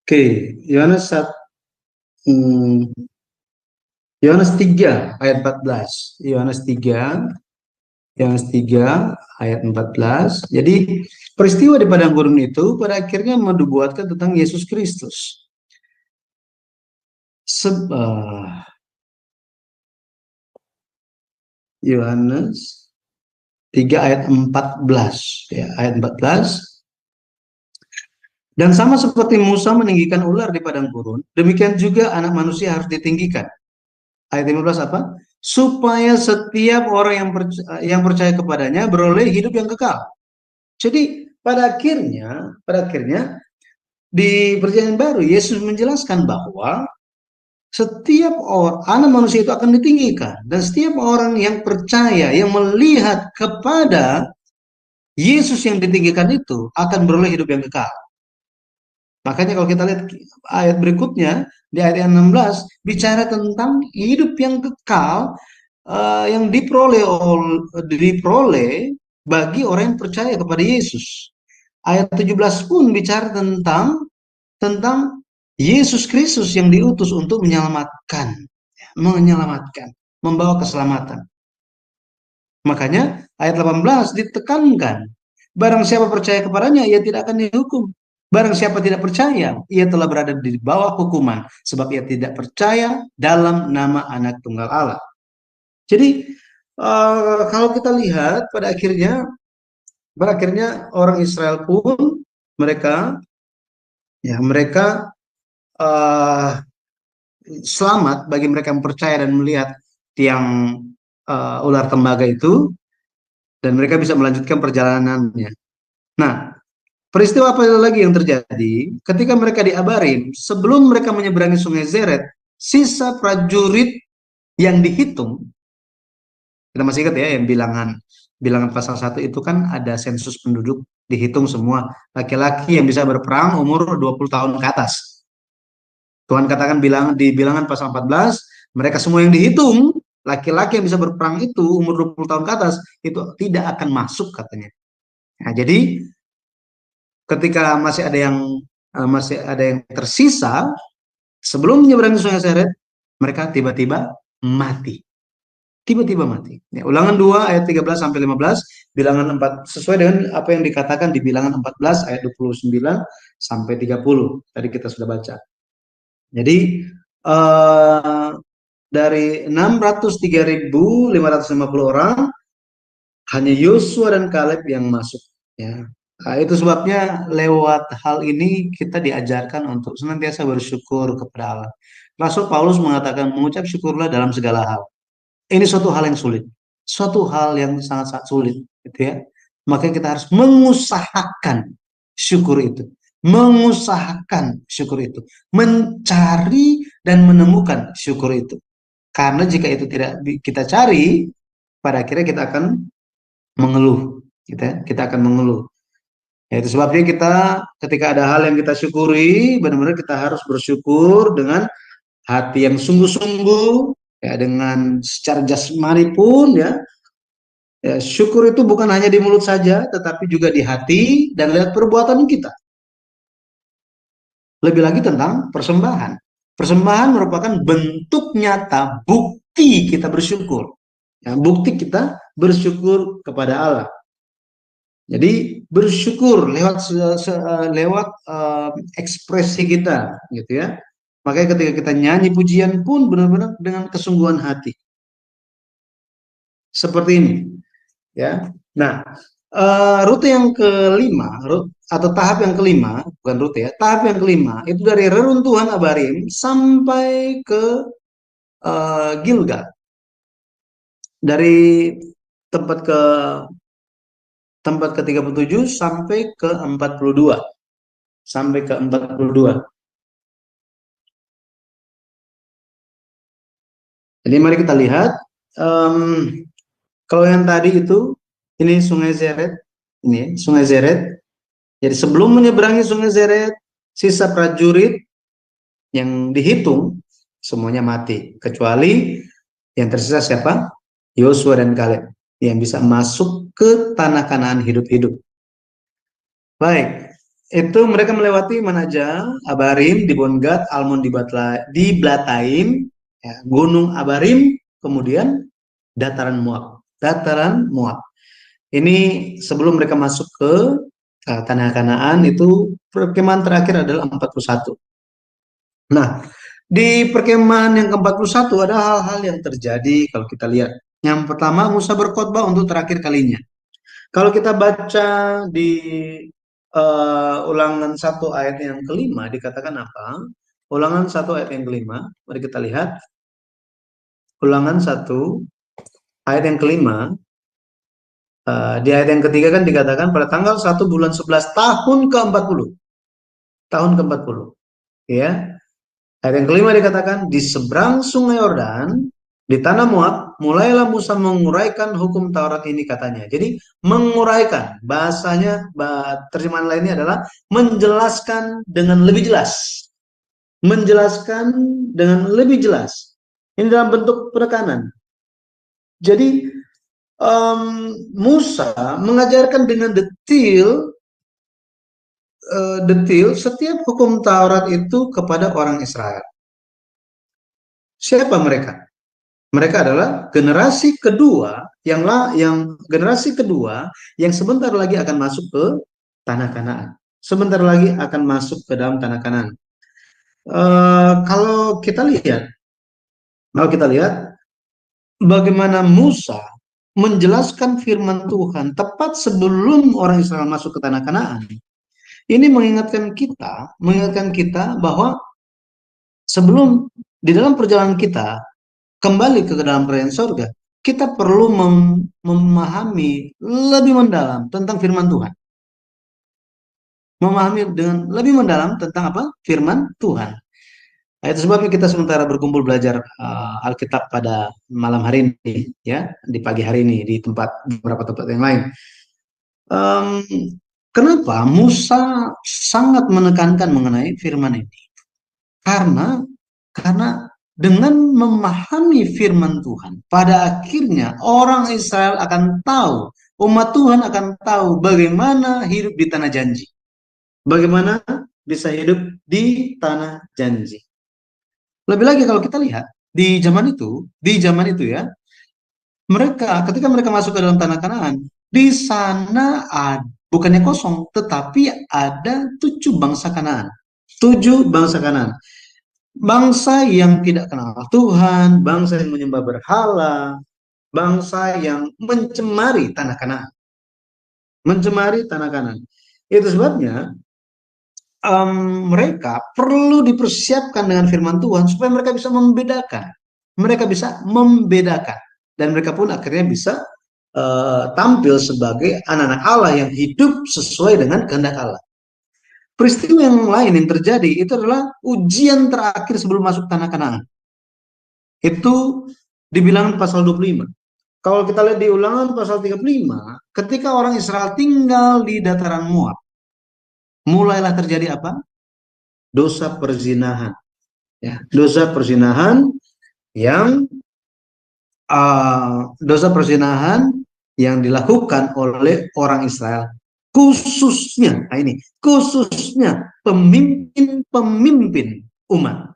Oke, Yohanes 3 ayat 14. Yohanes 3 ayat 14. Jadi peristiwa di padang gurun itu pada akhirnya menubuatkan tentang Yesus Kristus. Yohanes 3 ayat 14 ya, ayat 14. Dan sama seperti Musa meninggikan ular di padang gurun, demikian juga anak manusia harus ditinggikan. Ayat 15 apa? Supaya setiap orang yang percaya kepadanya beroleh hidup yang kekal. Jadi pada akhirnya di Perjanjian Baru Yesus menjelaskan bahwa setiap orang, anak manusia itu akan ditinggikan, dan setiap orang yang percaya, yang melihat kepada Yesus yang ditinggikan itu akan beroleh hidup yang kekal. Makanya kalau kita lihat ayat berikutnya di ayat 16 bicara tentang hidup yang kekal yang diperoleh bagi orang yang percaya kepada Yesus. Ayat 17 pun bicara tentang Yesus Kristus yang diutus untuk menyelamatkan, membawa keselamatan. Makanya ayat 18 ditekankan, barang siapa percaya kepadanya ia tidak akan dihukum. Barang siapa tidak percaya, ia telah berada di bawah hukuman, sebab ia tidak percaya dalam nama Anak Tunggal Allah. Jadi kalau kita lihat pada akhirnya orang Israel pun mereka selamat bagi mereka yang percaya dan melihat tiang ular tembaga itu, dan mereka bisa melanjutkan perjalanannya. Nah, peristiwa apa lagi yang terjadi? Ketika mereka di Abarim, sebelum mereka menyeberangi sungai Zeret, sisa prajurit yang dihitung, kita masih ingat ya yang bilangan pasal 1 itu kan ada sensus penduduk, dihitung semua laki-laki yang bisa berperang umur 20 tahun ke atas. Tuhan katakan di bilangan pasal 14, mereka semua yang dihitung, laki-laki yang bisa berperang itu umur 20 tahun ke atas, itu tidak akan masuk katanya. Nah, jadi ketika masih ada yang tersisa sebelum menyeberangi sungai Zeret, mereka tiba-tiba mati. Ya, Ulangan 2 ayat 13 sampai 15, bilangan 4 sesuai dengan apa yang dikatakan di bilangan 14 ayat 29 sampai 30. Tadi kita sudah baca. Jadi dari 603.550 orang hanya Yosua dan Kaleb yang masuk ya. Nah, itu sebabnya lewat hal ini kita diajarkan untuk senantiasa bersyukur kepada Allah. Rasul Paulus mengatakan mengucap syukurlah dalam segala hal. Ini suatu hal yang sulit, suatu hal yang sangat-sangat sulit, gitu ya. Makanya kita harus mengusahakan syukur itu, mencari dan menemukan syukur itu. Karena jika itu tidak kita cari, pada akhirnya kita akan mengeluh, gitu ya. Kita akan mengeluh. Ya, itu sebabnya kita ketika ada hal yang kita syukuri, benar-benar kita harus bersyukur dengan hati yang sungguh-sungguh, ya, dengan secara jasmani pun ya. Ya, syukur itu bukan hanya di mulut saja, tetapi juga di hati dan lewat perbuatan kita. Lebih lagi tentang persembahan. Persembahan merupakan bentuk nyata, bukti kita bersyukur. Ya, bukti kita bersyukur kepada Allah. Jadi bersyukur lewat ekspresi kita, gitu ya. Makanya ketika kita nyanyi pujian pun benar-benar dengan kesungguhan hati. Seperti ini, ya. Nah, Rute yang kelima, atau tahap yang kelima, bukan rute ya, tahap yang kelima itu dari reruntuhan Abarim sampai ke Gilgal. Dari tempat ke tempat ke 37 sampai ke 42. Sampai ke 42. Jadi mari kita lihat, kalau yang tadi itu, ini Sungai Zered, ini Sungai Zered. Jadi sebelum menyeberangi Sungai Zered, sisa prajurit yang dihitung semuanya mati, kecuali yang tersisa siapa? Yosua dan Kaleb yang bisa masuk ke tanah Kanaan hidup-hidup. Baik, itu mereka melewati mana aja? Abarim, Dibon-Gad, Almon, Diblatain, ya, Gunung Abarim, kemudian dataran Moab. Dataran Moab. Ini sebelum mereka masuk ke tanah Kanaan, itu perkemahan terakhir adalah 41. Nah, di perkemahan yang ke-41 ada hal-hal yang terjadi kalau kita lihat. Yang pertama, Musa berkhotbah untuk terakhir kalinya. Kalau kita baca di Ulangan 1 ayat yang kelima, dikatakan apa? Ulangan 1 ayat yang kelima, mari kita lihat. Ulangan 1 ayat yang kelima, di ayat yang ketiga kan dikatakan pada tanggal 1 bulan 11 tahun ke-40. Tahun ke-40. Ya. Ayat yang kelima dikatakan, di seberang sungai Yordan, di tanah Moab, mulailah Musa menguraikan hukum Taurat ini, katanya. Jadi menguraikan, bahasanya, terjemahan lainnya adalah menjelaskan dengan lebih jelas. Menjelaskan dengan lebih jelas. Ini dalam bentuk penekanan. Jadi Musa mengajarkan dengan detail setiap hukum Taurat itu kepada orang Israel. Siapa mereka? Mereka adalah generasi kedua yang generasi kedua yang sebentar lagi akan masuk ke tanah Kanaan. Sebentar lagi akan masuk ke dalam tanah Kanaan. Kalau kita lihat bagaimana Musa menjelaskan firman Tuhan tepat sebelum orang Israel masuk ke tanah Kanaan. Ini mengingatkan kita bahwa sebelum di dalam perjalanan kita kembali ke dalam kerajaan surga, kita perlu memahami lebih mendalam tentang firman Tuhan. Memahami dengan lebih mendalam tentang apa? Firman Tuhan. Nah, itu sebabnya kita sementara berkumpul belajar Alkitab pada malam hari ini, ya, di pagi hari ini di beberapa tempat yang lain. Kenapa Musa sangat menekankan mengenai firman ini? Karena dengan memahami firman Tuhan, pada akhirnya orang Israel akan tahu, umat Tuhan akan tahu bagaimana hidup di tanah janji. Bagaimana bisa hidup di tanah janji. Lebih lagi kalau kita lihat di zaman itu ya, ketika mereka masuk ke dalam tanah Kanaan, di sana bukannya kosong, tetapi ada 7 bangsa Kanaan. 7 bangsa Kanaan. Bangsa yang tidak kenal Tuhan, bangsa yang menyembah berhala, bangsa yang mencemari tanah Kanaan. Mencemari tanah Kanaan. Itu sebabnya mereka perlu dipersiapkan dengan firman Tuhan supaya mereka bisa membedakan. Mereka bisa membedakan. Dan mereka pun akhirnya bisa tampil sebagai anak-anak Allah yang hidup sesuai dengan kehendak Allah. Peristiwa yang lain yang terjadi itu adalah ujian terakhir sebelum masuk tanah Kanaan. Itu dibilang pasal 25. Kalau kita lihat di Ulangan pasal 35, ketika orang Israel tinggal di dataran Moab, mulailah terjadi apa? Dosa perzinahan. Ya, dosa perzinahan yang dilakukan oleh orang Israel, khususnya pemimpin umat.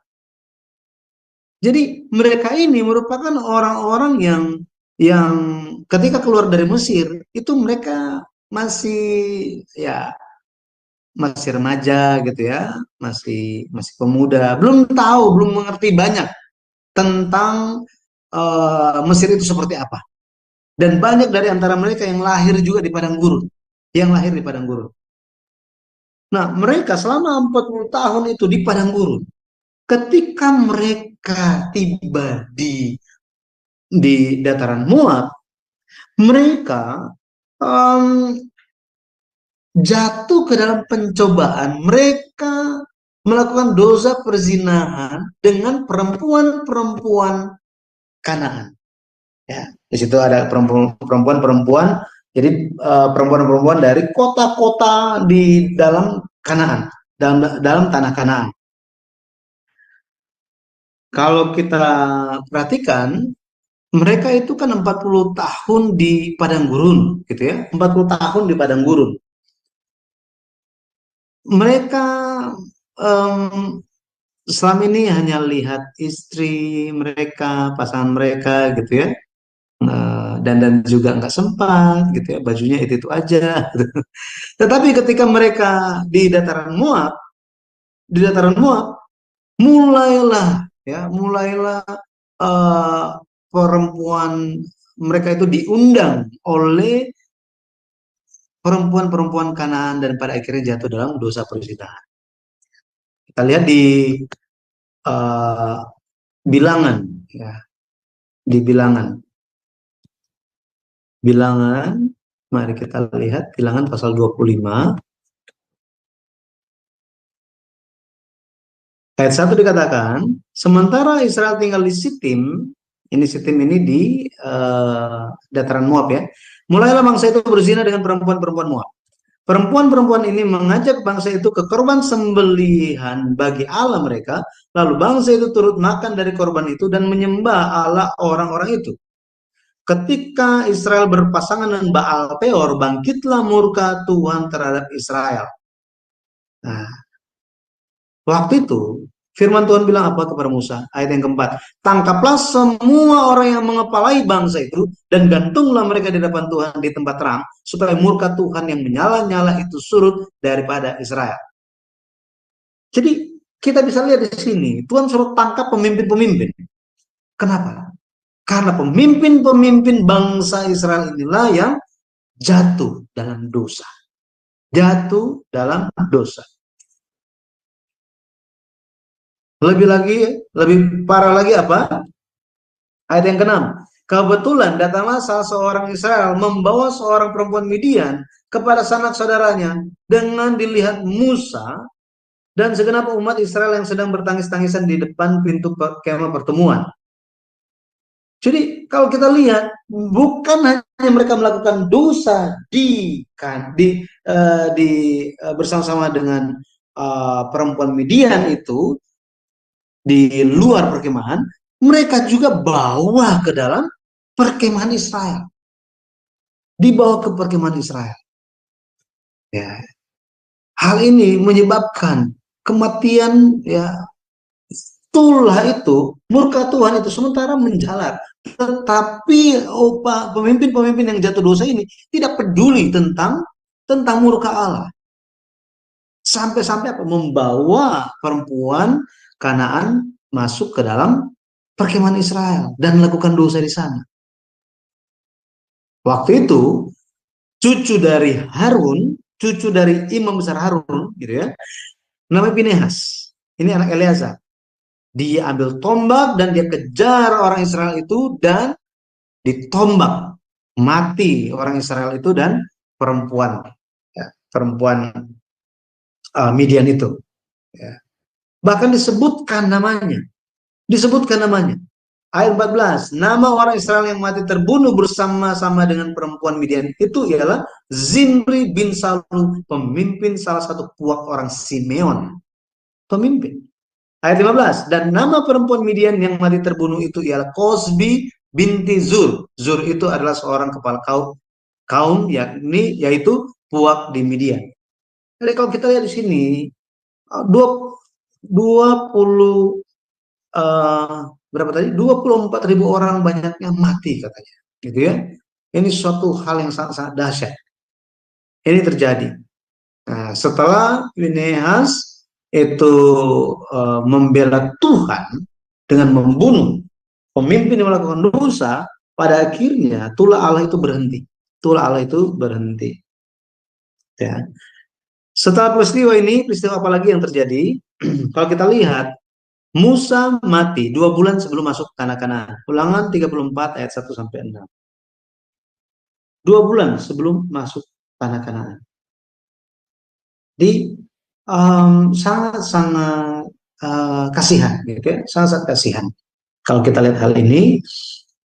Jadi mereka ini merupakan orang-orang yang ketika keluar dari Mesir itu mereka masih remaja gitu ya, masih pemuda, belum mengerti banyak tentang Mesir itu seperti apa. Dan banyak dari antara mereka yang lahir juga di padang gurun. Yang lahir di padang gurun. Nah, mereka selama 40 tahun itu di padang gurun. Ketika mereka tiba di dataran Moab, mereka jatuh ke dalam pencobaan. Mereka melakukan dosa perzinahan dengan perempuan-perempuan Kanaan. Ya, di situ ada perempuan-perempuan, jadi perempuan-perempuan dari kota-kota di dalam Kanaan, dalam tanah Kanaan. Kalau kita perhatikan, mereka itu kan 40 tahun di padang gurun, gitu ya. 40 tahun di padang gurun. Mereka selama ini hanya lihat istri mereka, pasangan mereka, gitu ya. Dan juga nggak sempat, gitu ya. Bajunya itu aja. Gitu. Tetapi ketika mereka di dataran Moab, mulailah perempuan mereka itu diundang oleh perempuan-perempuan Kanaan dan pada akhirnya jatuh dalam dosa perzinahan. Kita lihat di Bilangan, ya, di Bilangan, mari kita lihat Bilangan pasal 25. Ayat 1 dikatakan, sementara Israel tinggal di Sitim ini di dataran Moab ya. Mulailah bangsa itu berzina dengan perempuan-perempuan Moab. Perempuan-perempuan ini mengajak bangsa itu ke korban sembelihan bagi Allah mereka, lalu bangsa itu turut makan dari korban itu dan menyembah Allah orang-orang itu. Ketika Israel berpasangan dengan Baal Peor, bangkitlah murka Tuhan terhadap Israel. Nah, waktu itu firman Tuhan bilang apa kepada Musa? Ayat yang keempat, tangkaplah semua orang yang mengepalai bangsa itu dan gantunglah mereka di depan Tuhan di tempat terang, supaya murka Tuhan yang menyala-nyala itu surut daripada Israel. Jadi kita bisa lihat di sini, Tuhan suruh tangkap pemimpin-pemimpin. Kenapa? Karena pemimpin-pemimpin bangsa Israel inilah yang jatuh dalam dosa. Jatuh dalam dosa. Lebih parah lagi apa? Ayat yang ke-6. Kebetulan datanglah salah seorang Israel membawa seorang perempuan Midian kepada sanak saudaranya dengan dilihat Musa dan segenap umat Israel yang sedang bertangis-tangisan di depan pintu kemah pertemuan. Jadi kalau kita lihat, bukan hanya mereka melakukan dosa bersama-sama dengan perempuan Midian itu di luar perkemahan, mereka juga bawa ke dalam perkemahan Israel, dibawa ke perkemahan Israel. Ya, hal ini menyebabkan kematian, ya. Itulah itu murka Tuhan itu sementara menjalar. Tetapi pemimpin-pemimpin yang jatuh dosa ini tidak peduli tentang murka Allah. Sampai-sampai membawa perempuan Kanaan masuk ke dalam perkemahan Israel dan melakukan dosa di sana. Waktu itu cucu dari Harun, cucu dari imam besar Harun, gitu ya, namanya Pinehas. Ini anak Eleazar. Dia ambil tombak dan dia kejar orang Israel itu dan ditombak, mati orang Israel itu dan perempuan, ya, perempuan Midian itu. Ya. Bahkan disebutkan namanya. Ayat 14, nama orang Israel yang mati terbunuh bersama-sama dengan perempuan Midian itu ialah Zimri bin Salu, pemimpin salah satu puak orang Simeon. Pemimpin. Ayat 15, dan nama perempuan Midian yang mati terbunuh itu ialah Kozbi binti Zur. Zur itu adalah seorang kepala kaum yaitu puak di Midian. Jadi kalau kita lihat di sini 24.000 orang banyaknya mati katanya, gitu ya. Ini suatu hal yang sangat-sangat dahsyat. Ini terjadi. Nah, setelah Pinehas itu membela Tuhan dengan membunuh pemimpin yang melakukan dosa, pada akhirnya tulah Allah itu berhenti. Tulah Allah itu berhenti. Ya. Setelah peristiwa ini, peristiwa apa lagi yang terjadi? Kalau kita lihat, Musa mati 2 bulan sebelum masuk tanah Kanaan. Ulangan 34 ayat 1 sampai 6. 2 bulan sebelum masuk tanah Kanaan. Di sangat-sangat kasihan, gitu ya, sangat kasihan. Kalau kita lihat hal ini,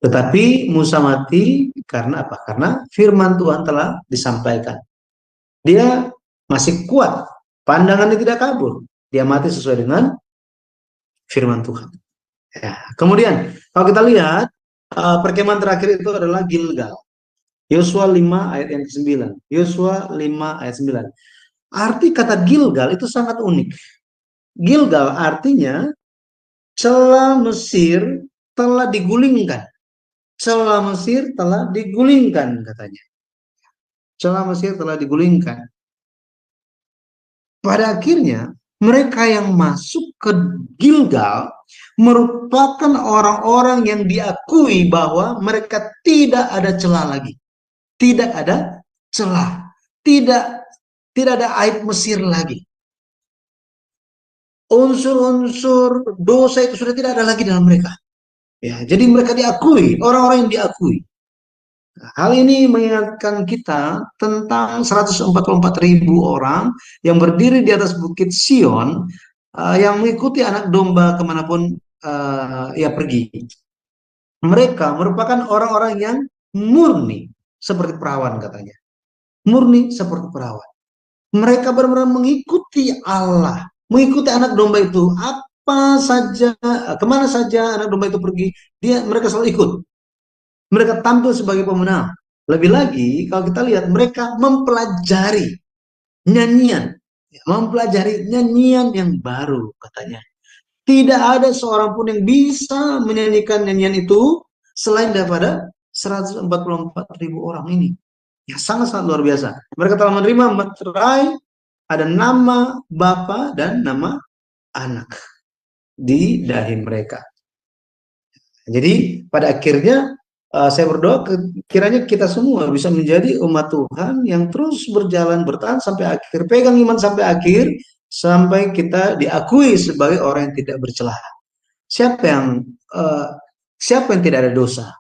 tetapi Musa mati karena apa? Karena firman Tuhan telah disampaikan. Dia masih kuat, pandangannya tidak kabur. Dia mati sesuai dengan firman Tuhan. Ya. Kemudian kalau kita lihat perkemahan terakhir itu adalah Gilgal. Yosua 5 ayat yang ke-9. Yosua 5 ayat 9. Arti kata Gilgal itu sangat unik. Gilgal artinya celah Mesir telah digulingkan. Celah Mesir telah digulingkan katanya. Celah Mesir telah digulingkan. Pada akhirnya mereka yang masuk ke Gilgal merupakan orang-orang yang diakui bahwa mereka tidak ada celah lagi. Tidak ada celah. Tidak ada aib Mesir lagi. Unsur-unsur dosa itu sudah tidak ada lagi dalam mereka. Ya, jadi mereka diakui, orang-orang yang diakui. Nah, hal ini mengingatkan kita tentang 144.000 orang yang berdiri di atas bukit Sion, yang mengikuti anak domba kemanapun ia pergi. Mereka merupakan orang-orang yang murni seperti perawan katanya. Murni seperti perawan. Mereka benar-benar mengikuti Allah, mengikuti anak domba itu. Apa saja, kemana saja anak domba itu pergi, mereka selalu ikut. Mereka tampil sebagai pemenang. Lebih lagi, kalau kita lihat, mereka mempelajari nyanyian. Mempelajari nyanyian yang baru, katanya. Tidak ada seorang pun yang bisa menyanyikan nyanyian itu selain daripada 144.000 orang ini. Ya, sangat-sangat luar biasa. Mereka telah menerima materai, ada nama Bapa dan nama Anak di dahi mereka. Jadi pada akhirnya saya berdoa kiranya kita semua bisa menjadi umat Tuhan yang terus berjalan bertahan sampai akhir, pegang iman sampai akhir, sampai kita diakui sebagai orang yang tidak bercelah. Siapa yang tidak ada dosa?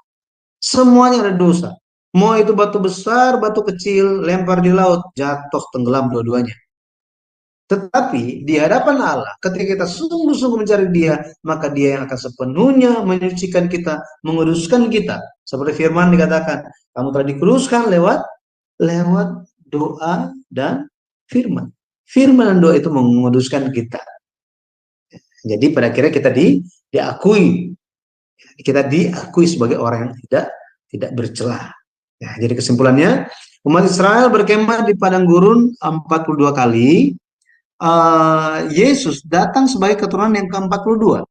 Semuanya ada dosa. Mau itu batu besar, batu kecil, lempar di laut, jatuh tenggelam dua-duanya. Tetapi di hadapan Allah, ketika kita sungguh-sungguh mencari Dia, maka Dia yang akan sepenuhnya menyucikan kita, menguduskan kita. Seperti firman dikatakan, kamu telah dikuduskan lewat doa dan firman. Firman dan doa itu menguduskan kita. Jadi pada akhirnya kita diakui. Kita diakui sebagai orang yang tidak bercelah. Ya, jadi kesimpulannya, umat Israel berkemah di padang gurun 42 kali. Yesus datang sebagai keturunan yang ke-42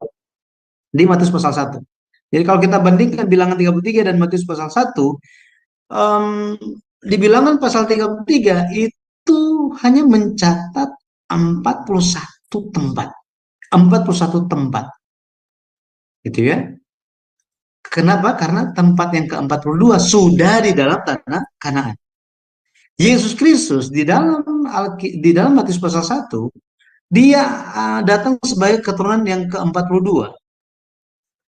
di Matius pasal 1. Jadi kalau kita bandingkan bilangan 33 dan Matius pasal 1, di bilangan pasal 33 itu hanya mencatat 41 tempat. 41 tempat. Gitu ya. Kenapa? Karena tempat yang ke-42 sudah di dalam tanah Kanaan. Yesus Kristus di dalam Matius pasal 1, dia datang sebagai keturunan yang ke-42.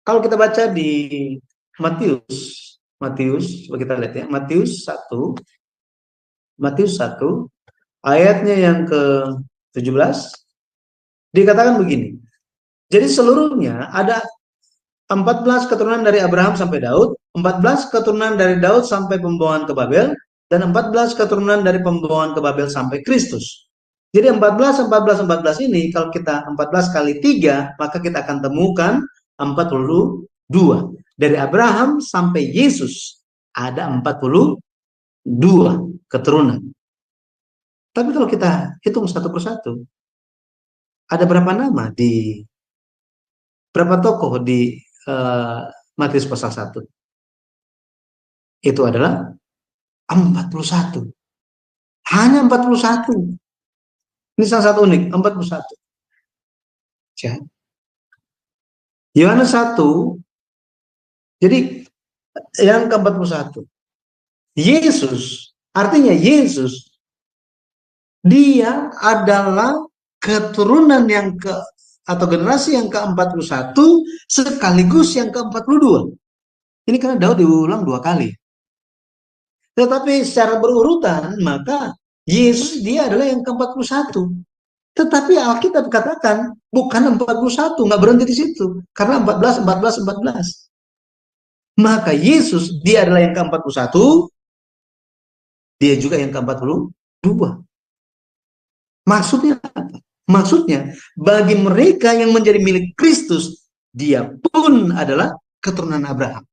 Kalau kita baca di Matius, coba kita lihat ya, Matius 1 ayatnya yang ke-17 dikatakan begini. Jadi seluruhnya ada 14 keturunan dari Abraham sampai Daud, 14 keturunan dari Daud sampai pembawaan ke Babel, dan 14 keturunan dari pembawaan ke Babel sampai Kristus. Jadi 14 ini kalau kita 14 kali 3, maka kita akan temukan 42. Dari Abraham sampai Yesus ada 42 keturunan. Tapi kalau kita hitung satu persatu, ada berapa nama berapa tokoh di Matius pasal 1? Itu adalah 41. Hanya 41. Ini salah satu unik, 41. Ya. Yohanes 1. Jadi yang ke-41. Yesus, artinya Yesus, dia adalah keturunan yang atau generasi yang ke-41 sekaligus yang ke-42. Ini karena Daud diulang 2 kali. Tetapi secara berurutan, maka Yesus dia adalah yang ke-41. Tetapi Alkitab katakan bukan 41, nggak berhenti di situ. Karena 14, 14, 14. Maka Yesus dia adalah yang ke-41, dia juga yang ke-42. Maksudnya apa? Maksudnya bagi mereka yang menjadi milik Kristus, dia pun adalah keturunan Abraham.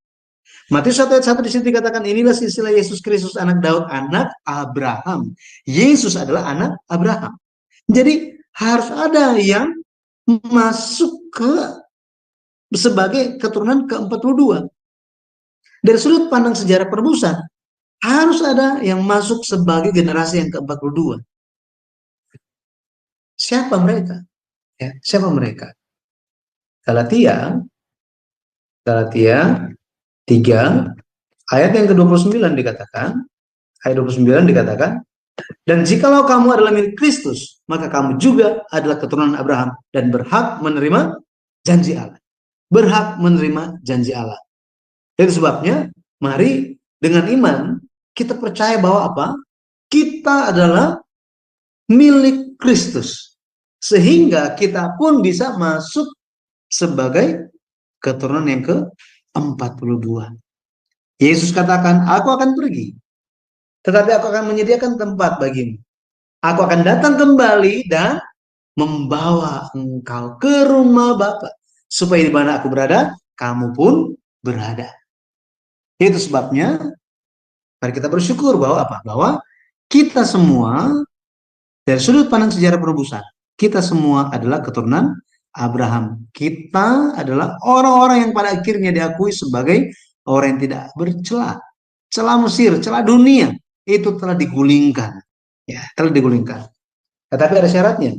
Matius 1 ayat 1 di sini dikatakan, inilah silsilah Yesus Kristus anak Daud, anak Abraham. Yesus adalah anak Abraham. Jadi harus ada yang masuk sebagai keturunan ke-42. Dari sudut pandang sejarah penebusan, harus ada yang masuk sebagai generasi yang ke-42. Siapa mereka? Ya, siapa mereka? Galatia 3 ayat yang ke-29 dikatakan, ayat 29 dikatakan, dan jikalau kamu adalah milik Kristus, maka kamu juga adalah keturunan Abraham dan berhak menerima janji Allah. Berhak menerima janji Allah. Itu sebabnya, mari dengan iman kita percaya bahwa apa? Kita adalah milik Kristus. Sehingga kita pun bisa masuk sebagai keturunan yang ke-42. Yesus katakan, aku akan pergi, tetapi aku akan menyediakan tempat bagimu. Aku akan datang kembali dan membawa engkau ke rumah Bapa, supaya di mana aku berada, kamu pun berada. Itu sebabnya, mari kita bersyukur bahwa apa? Bahwa kita semua, dari sudut pandang sejarah penebusan, kita semua adalah keturunan Abraham. Kita adalah orang-orang yang pada akhirnya diakui sebagai orang yang tidak bercela. Celah Mesir, celah dunia, itu telah digulingkan. Ya, telah digulingkan. Tetapi ada syaratnya.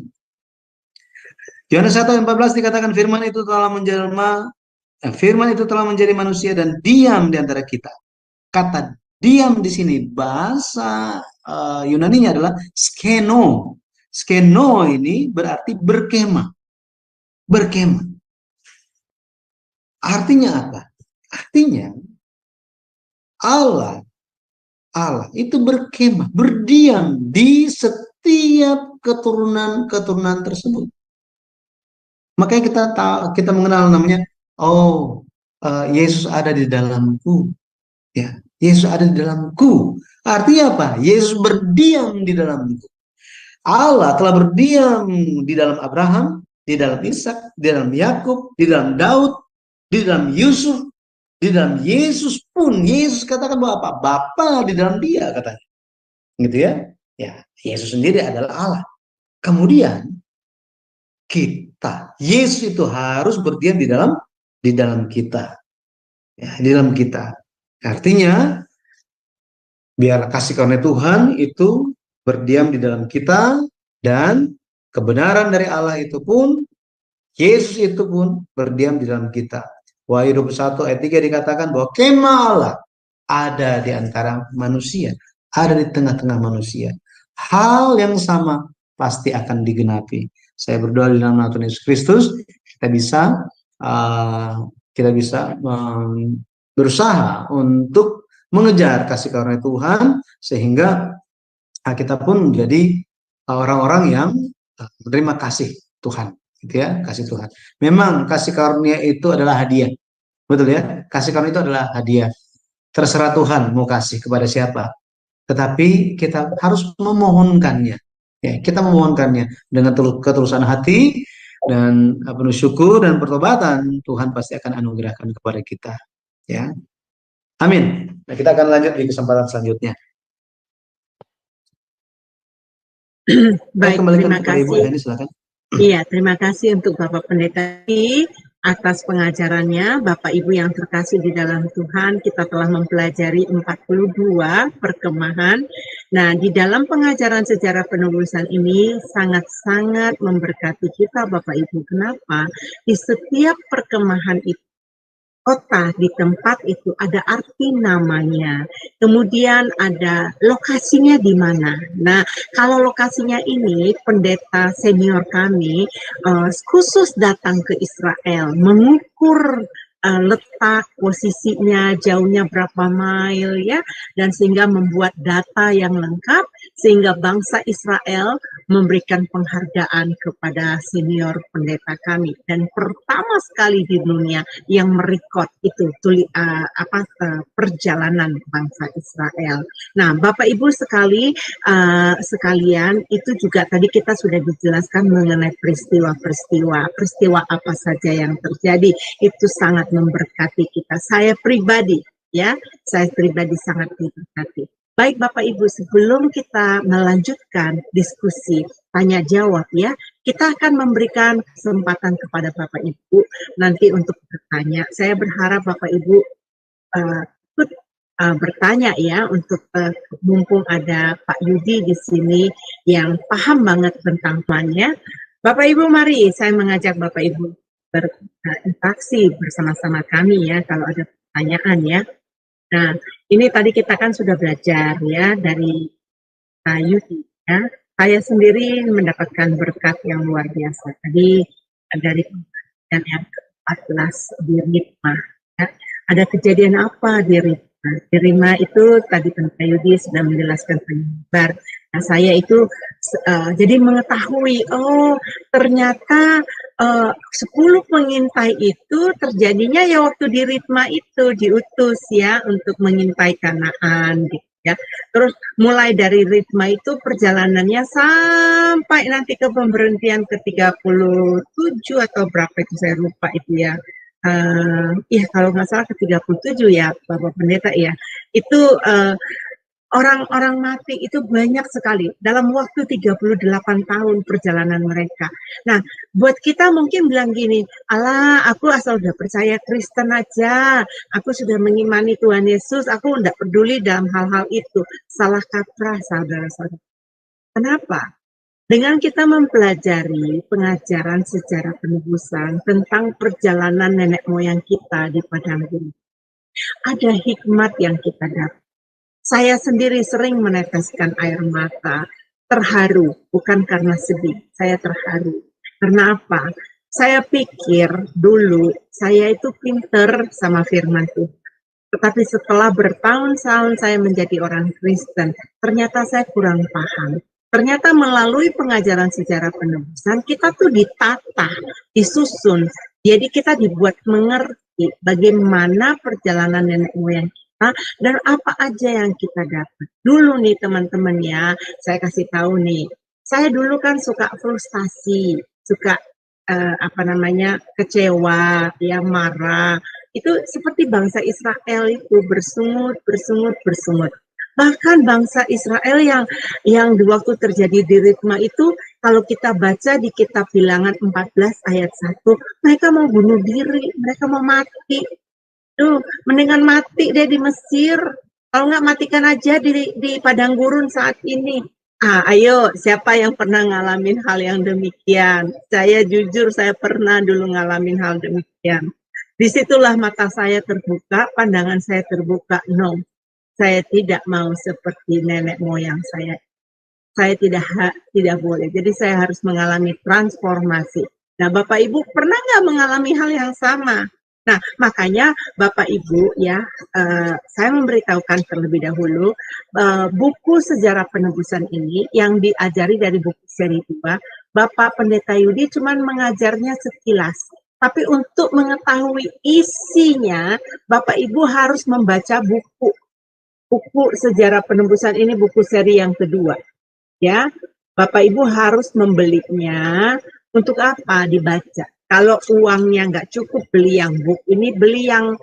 Yohanes 1:14 dikatakan firman itu telah menjadi manusia dan diam di antara kita. Kata diam di sini bahasa Yunaninya adalah skeno. Skeno ini berarti berkemah. Berkemah. Artinya apa? Artinya Allah itu berkemah, berdiam di setiap keturunan tersebut. Makanya kita mengenal namanya, Yesus ada di dalamku. Ya, Yesus ada di dalamku. Artinya apa? Yesus berdiam di dalamku. Allah telah berdiam di dalam Abraham, di dalam Ishak, di dalam Yakub, di dalam Daud, di dalam Yusuf, di dalam Yesus pun. Yesus katakan bahwa apa? Bapa di dalam dia, katanya. Gitu ya. Ya, Yesus sendiri adalah Allah. Kemudian kita, Yesus itu harus berdiam di dalam kita. Ya, di dalam kita. Artinya biar kasih karunia Tuhan itu berdiam di dalam kita, dan kebenaran dari Allah itu pun, Yesus itu pun berdiam di dalam kita. Wahyu 21 ayat 3 dikatakan bahwa kemah Allah ada di antara manusia, ada di tengah-tengah manusia. Hal yang sama pasti akan digenapi. Saya berdoa di dalam nama Tuhan Yesus Kristus, kita bisa berusaha untuk mengejar kasih karunia Tuhan, sehingga kita pun menjadi orang-orang yang menerima kasih Tuhan. Gitu ya, kasih Tuhan. Memang kasih karunia itu adalah hadiah. Betul ya? Kasih karunia itu adalah hadiah. Terserah Tuhan mau kasih kepada siapa. Tetapi kita harus memohonkannya. Ya, kita memohonkannya dengan ketulusan hati dan penuh syukur dan pertobatan, Tuhan pasti akan anugerahkan kepada kita. Ya. Amin. Nah, kita akan lanjut di kesempatan selanjutnya. Baik, terima kasih. Ibu Hani, silakan. Iya, terima kasih untuk Bapak Pendeta atas pengajarannya. Bapak Ibu yang terkasih di dalam Tuhan, kita telah mempelajari 42 perkemahan. Nah, di dalam pengajaran sejarah penebusan ini sangat-sangat memberkati kita Bapak Ibu. Kenapa? Di setiap perkemahan itu kota di tempat itu ada arti namanya, kemudian ada lokasinya di mana. Nah, kalau lokasinya ini pendeta senior kami khusus datang ke Israel, mengukur letak posisinya, jauhnya berapa mile ya, dan sehingga membuat data yang lengkap sehingga bangsa Israel memberikan penghargaan kepada senior pendeta kami, dan pertama sekali di dunia yang merekod itu perjalanan bangsa Israel. Nah, Bapak Ibu sekalian, itu juga tadi kita sudah dijelaskan mengenai peristiwa apa saja yang terjadi. Itu sangat memberkati kita. Saya pribadi sangat diberkati. Baik Bapak Ibu, sebelum kita melanjutkan diskusi tanya jawab ya, kita akan memberikan kesempatan kepada Bapak Ibu nanti untuk bertanya. Saya berharap Bapak Ibu ikut bertanya ya, untuk mumpung ada Pak Yudi di sini yang paham banget tentang plannya. Bapak Ibu, mari saya mengajak Bapak Ibu berinteraksi bersama-sama kami ya kalau ada pertanyaan ya. Nah, ini tadi kita kan sudah belajar ya dari Yudi ya. Saya sendiri mendapatkan berkat yang luar biasa tadi dari kejadian yang ke-14 di Ritma ya. Ada kejadian apa di Ritma? Di Ritma itu tadi Pak Yudi sudah menjelaskan penyebar. Nah, saya itu jadi mengetahui, oh ternyata 10 pengintai itu terjadinya ya waktu di Ritma itu diutus ya untuk mengintai Kanaan gitu ya. Terus mulai dari Ritma itu perjalanannya sampai nanti ke pemberhentian ke-37 atau berapa itu saya lupa itu ya. Iya kalau nggak salah ke-37 ya Bapak Pendeta ya. Itu orang-orang mati itu banyak sekali dalam waktu 38 tahun perjalanan mereka. Nah, buat kita mungkin bilang gini, alah aku asal udah percaya Kristen aja, aku sudah mengimani Tuhan Yesus, aku enggak peduli dalam hal-hal itu. Salah kaprah saudara-saudara. Kenapa? Dengan kita mempelajari pengajaran sejarah penebusan tentang perjalanan nenek moyang kita di padang gurun, ada hikmat yang kita dapat. Saya sendiri sering meneteskan air mata, terharu, bukan karena sedih, saya terharu. Karena apa? Saya pikir dulu saya itu pinter sama firman Tuhan. Tetapi setelah bertahun-tahun saya menjadi orang Kristen, ternyata saya kurang paham. Ternyata melalui pengajaran sejarah penebusan, kita tuh ditata, disusun. Jadi kita dibuat mengerti bagaimana perjalanan nenek moyang kita dan apa aja yang kita dapat. Dulu nih teman-teman ya, saya kasih tahu nih. Saya dulu kan suka frustasi, suka kecewa, ya marah. Itu seperti bangsa Israel itu bersungut. Bahkan bangsa Israel yang di waktu terjadi di Ritma itu, kalau kita baca di kitab Bilangan 14 ayat 1, mereka mau bunuh diri, mereka mau mati. Tuh, mendingan mati deh di Mesir. Kalau nggak matikan aja di padang gurun saat ini. Ayo, siapa yang pernah ngalamin hal yang demikian? Saya jujur, saya pernah dulu ngalamin hal demikian. Disitulah mata saya terbuka, pandangan saya terbuka. No, saya tidak mau seperti nenek moyang saya. Saya tidak boleh. Jadi saya harus mengalami transformasi. Nah, Bapak Ibu pernah nggak mengalami hal yang sama? Nah, makanya Bapak Ibu ya, saya memberitahukan terlebih dahulu buku sejarah penebusan ini yang diajari dari buku seri 2, Bapak Pendeta Yudi cuma mengajarnya sekilas. Tapi untuk mengetahui isinya, Bapak Ibu harus membaca buku sejarah penebusan ini, buku seri yang kedua. Ya, Bapak Ibu harus membelinya. Untuk apa? Dibaca. Kalau uangnya nggak cukup beli yang book, ini beli yang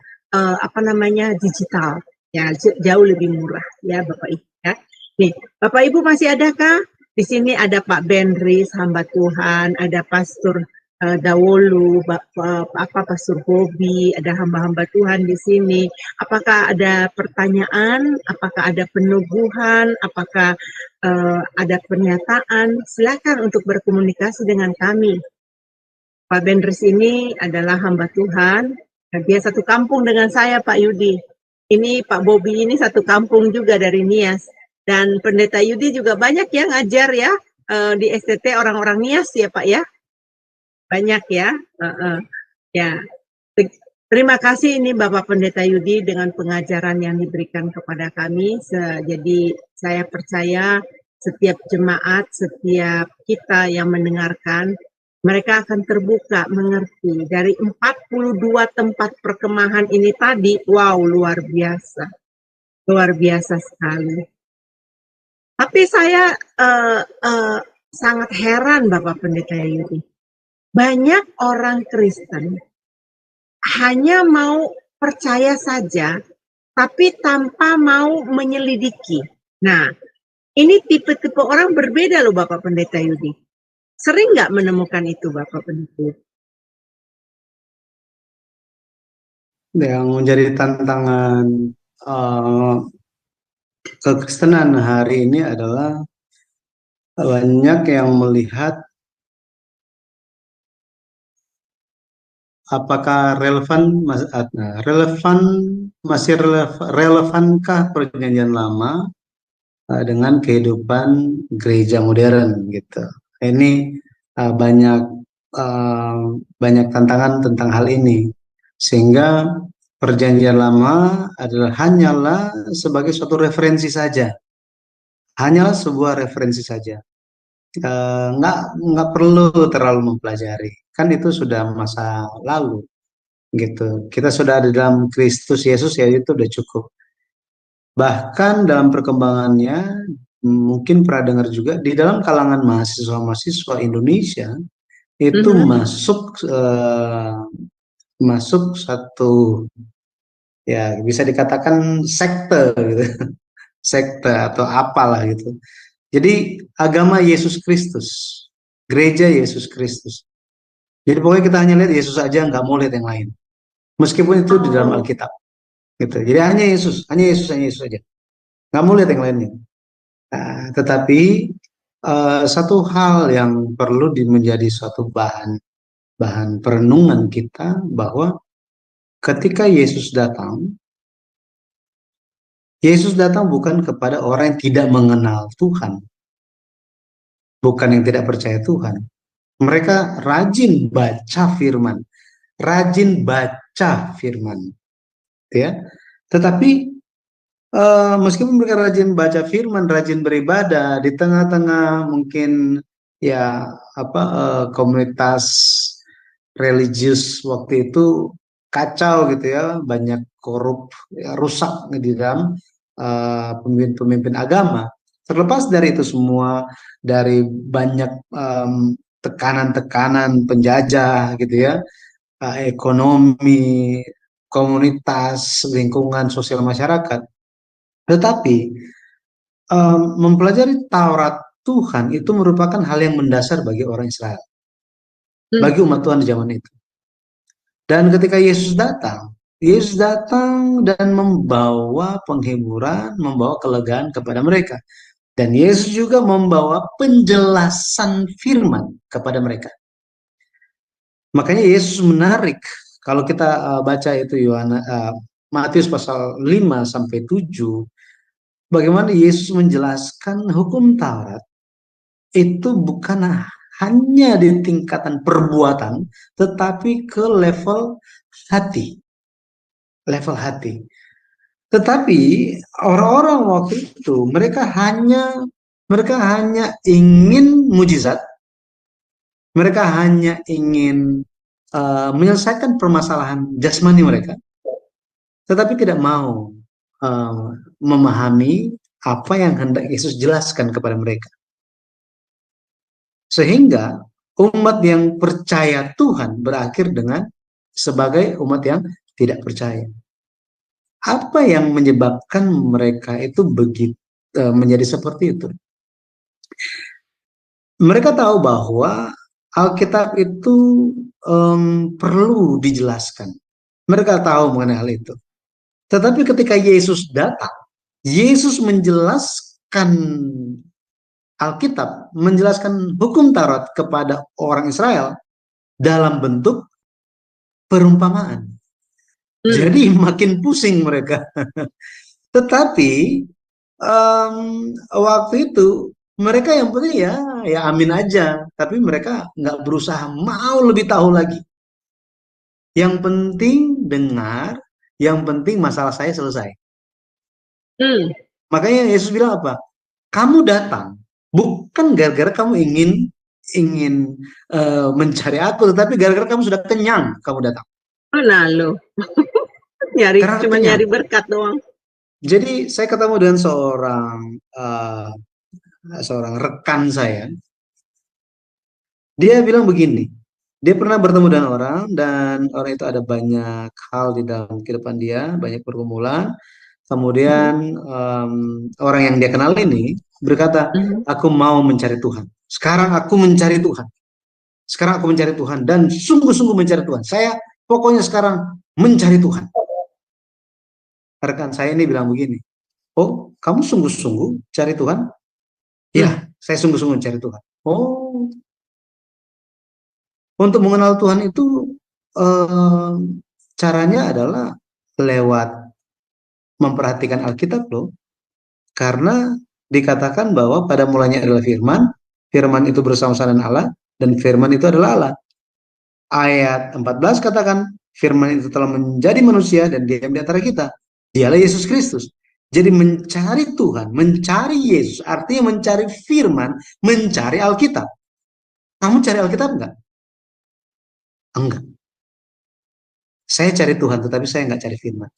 digital, ya jauh lebih murah ya Bapak Ibu ya. Nih, Bapak Ibu masih adakah? Di sini ada Pak Benris, hamba Tuhan, ada Pastor Dawolu, Pastor Bobi, ada hamba-hamba Tuhan di sini. Apakah ada pertanyaan? Apakah ada penubuhan? Apakah ada pernyataan? Silakan untuk berkomunikasi dengan kami. Pak Benris ini adalah hamba Tuhan Dia satu kampung dengan saya, Pak Yudi. Ini Pak Bobi ini satu kampung juga dari Nias. Dan Pendeta Yudi juga banyak yang ngajar ya di STT orang-orang Nias ya Pak ya. Banyak ya. Ya. Terima kasih ini Bapak Pendeta Yudi dengan pengajaran yang diberikan kepada kami. Jadi saya percaya setiap jemaat, setiap kita yang mendengarkan, mereka akan terbuka, mengerti. Dari 42 tempat perkemahan ini tadi, wow, luar biasa. Luar biasa sekali. Tapi saya sangat heran Bapak Pendeta Yudi. Banyak orang Kristen hanya mau percaya saja, tapi tanpa mau menyelidiki. Nah, ini tipe-tipe orang berbeda loh Bapak Pendeta Yudi. Sering nggak menemukan itu Bapak Pendeta Yudi? Yang menjadi tantangan kekristenan hari ini adalah banyak yang melihat apakah relevankah perjanjian lama dengan kehidupan gereja modern gitu. Ini banyak tantangan tentang hal ini, sehingga perjanjian lama hanyalah sebagai suatu referensi saja, hanyalah sebuah referensi saja. Nggak perlu terlalu mempelajari, kan itu sudah masa lalu gitu. Kita sudah ada dalam Kristus Yesus, ya itu udah cukup. Bahkan dalam perkembangannya, mungkin pernah dengar juga di dalam kalangan mahasiswa Indonesia itu masuk satu, ya bisa dikatakan sekte gitu, sekte atau apalah gitu. Jadi agama Yesus Kristus, gereja Yesus Kristus. Jadi pokoknya kita hanya lihat Yesus aja, nggak mau lihat yang lain. Meskipun itu di dalam Alkitab, gitu. Jadi hanya Yesus aja. Nggak mau lihat yang lainnya. Nah, tetapi satu hal yang perlu menjadi suatu bahan perenungan kita, bahwa ketika Yesus datang bukan kepada orang yang tidak mengenal Tuhan, bukan yang tidak percaya Tuhan. Mereka rajin baca firman, ya. Tetapi meskipun mereka rajin baca firman, rajin beribadah di tengah-tengah mungkin ya komunitas religius waktu itu kacau gitu ya, banyak korup, ya, rusak di dalam pemimpin agama. Terlepas dari itu semua, dari banyak tekanan-tekanan penjajah gitu ya, ekonomi, komunitas, lingkungan sosial masyarakat. Tetapi mempelajari Taurat Tuhan itu merupakan hal yang mendasar bagi orang Israel, bagi umat Tuhan di zaman itu. Dan ketika Yesus datang dan membawa penghiburan, membawa kelegaan kepada mereka. Dan Yesus juga membawa penjelasan firman kepada mereka. Makanya Yesus menarik, kalau kita baca itu Matius pasal 5 sampai 7, bagaimana Yesus menjelaskan hukum Taurat itu bukan hanya di tingkatan perbuatan, tetapi ke level hati. Tetapi orang-orang waktu itu mereka hanya ingin mujizat, mereka hanya ingin menyelesaikan permasalahan jasmani mereka, tetapi tidak mau memahami apa yang hendak Yesus jelaskan kepada mereka. Sehingga umat yang percaya Tuhan berakhir dengan sebagai umat yang tidak percaya. Apa yang menyebabkan mereka itu menjadi seperti itu? Mereka tahu bahwa Alkitab itu perlu dijelaskan. Mereka tahu mengenai hal itu. Tetapi ketika Yesus datang, Yesus menjelaskan Alkitab, menjelaskan hukum Taurat kepada orang Israel dalam bentuk perumpamaan. Jadi makin pusing mereka. Tetapi waktu itu mereka yang penting ya amin aja. Tapi mereka nggak berusaha mau lebih tahu lagi. Yang penting dengar, yang penting masalah saya selesai. Makanya Yesus bilang apa? Kamu datang bukan gara-gara kamu ingin mencari aku, tetapi gara-gara kamu sudah kenyang kamu datang. Oh, lalu Karena cuma kenyang. nyari berkat doang. Jadi saya ketemu dengan seorang rekan saya. Dia bilang begini, dia pernah bertemu dengan orang dan orang itu ada banyak hal di dalam kehidupan dia, banyak pergumulan. Kemudian orang yang dia kenal ini berkata, aku mau mencari Tuhan. Sekarang aku mencari Tuhan. Sekarang aku mencari Tuhan dan sungguh-sungguh mencari Tuhan. Saya pokoknya sekarang mencari Tuhan. Rekan saya ini bilang begini, oh kamu sungguh-sungguh cari Tuhan? Ya, saya sungguh-sungguh mencari Tuhan. Oh, untuk mengenal Tuhan itu caranya adalah lewat memperhatikan Alkitab loh. Karena dikatakan bahwa pada mulanya adalah firman, firman itu bersama-sama dengan Allah, dan firman itu adalah Allah. Ayat 14 katakan, firman itu telah menjadi manusia dan diam di antara kita. Dialah Yesus Kristus. Jadi mencari Tuhan, mencari Yesus, artinya mencari firman, mencari Alkitab. Kamu cari Alkitab enggak? Enggak. Saya cari Tuhan, tetapi saya enggak cari firman.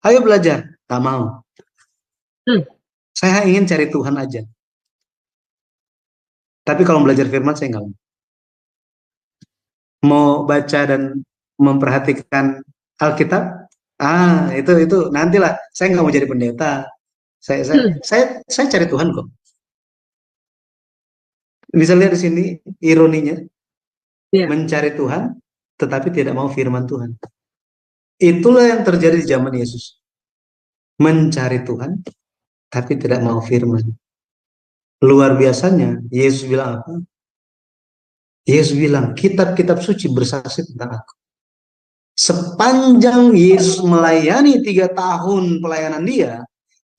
Ayo belajar, tak mau. Saya ingin cari Tuhan aja. Tapi kalau belajar firman saya enggak mau. Mau baca dan memperhatikan Alkitab, itu nantilah. Saya nggak mau jadi pendeta. Saya cari Tuhan kok. Bisa lihat di sini ironinya, mencari Tuhan, tetapi tidak mau firman Tuhan. Itulah yang terjadi di zaman Yesus. Mencari Tuhan, tapi tidak mau firman. Luar biasanya, Yesus bilang apa? Yesus bilang, kitab-kitab suci bersaksi tentang aku. Sepanjang Yesus melayani 3 tahun pelayanan dia,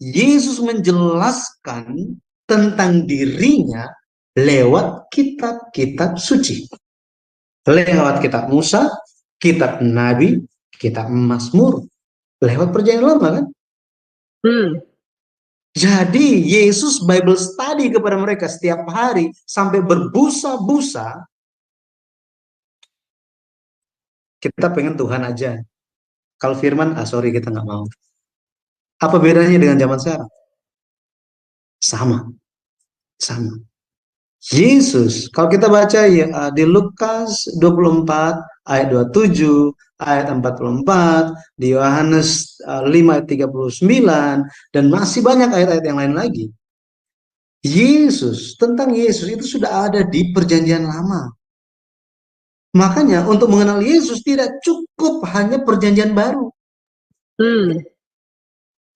Yesus menjelaskan tentang dirinya lewat kitab-kitab suci. Lewat kitab Musa, kitab Nabi, kitab Mazmur. Lewat perjanjian lama kan? Jadi Yesus Bible study kepada mereka setiap hari sampai berbusa-busa. Kita pengen Tuhan aja. Kalau firman, sorry kita nggak mau. Apa bedanya dengan zaman sekarang? Sama. Yesus, kalau kita baca ya, di Lukas 24 ayat 27, ayat 44, di Yohanes 5 ayat 39, dan masih banyak ayat-ayat yang lain lagi. Tentang Yesus itu sudah ada di perjanjian lama. Makanya untuk mengenal Yesus tidak cukup hanya perjanjian baru.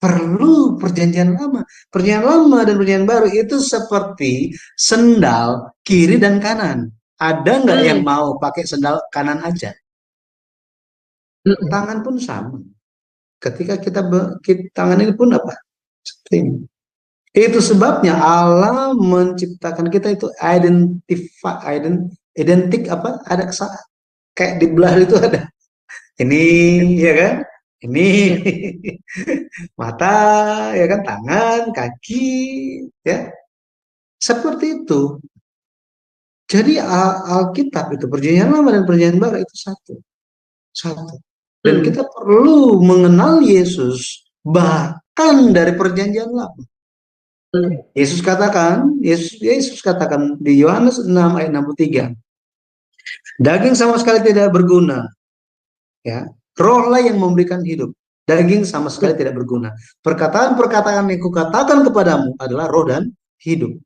Perlu perjanjian lama. Perjanjian lama dan perjanjian baru itu seperti sendal kiri dan kanan. Ada nggak yang mau pakai sendal kanan aja? Tangan pun sama. Ketika tangan ini pun apa? Seperti ini. Itu sebabnya Allah menciptakan kita itu identik apa? Ada kayak di belah itu ada. Ini ya kan? Ini mata, ya kan, tangan, kaki, ya, seperti itu. Jadi Alkitab itu perjanjian lama dan perjanjian baru itu satu. Dan kita perlu mengenal Yesus bahkan dari perjanjian lama. Yesus katakan di Yohanes 6 ayat 63, daging sama sekali tidak berguna, ya. Rohlah yang memberikan hidup. Daging sama sekali tidak berguna. Perkataan-perkataan yang kukatakan kepadamu adalah roh dan hidup.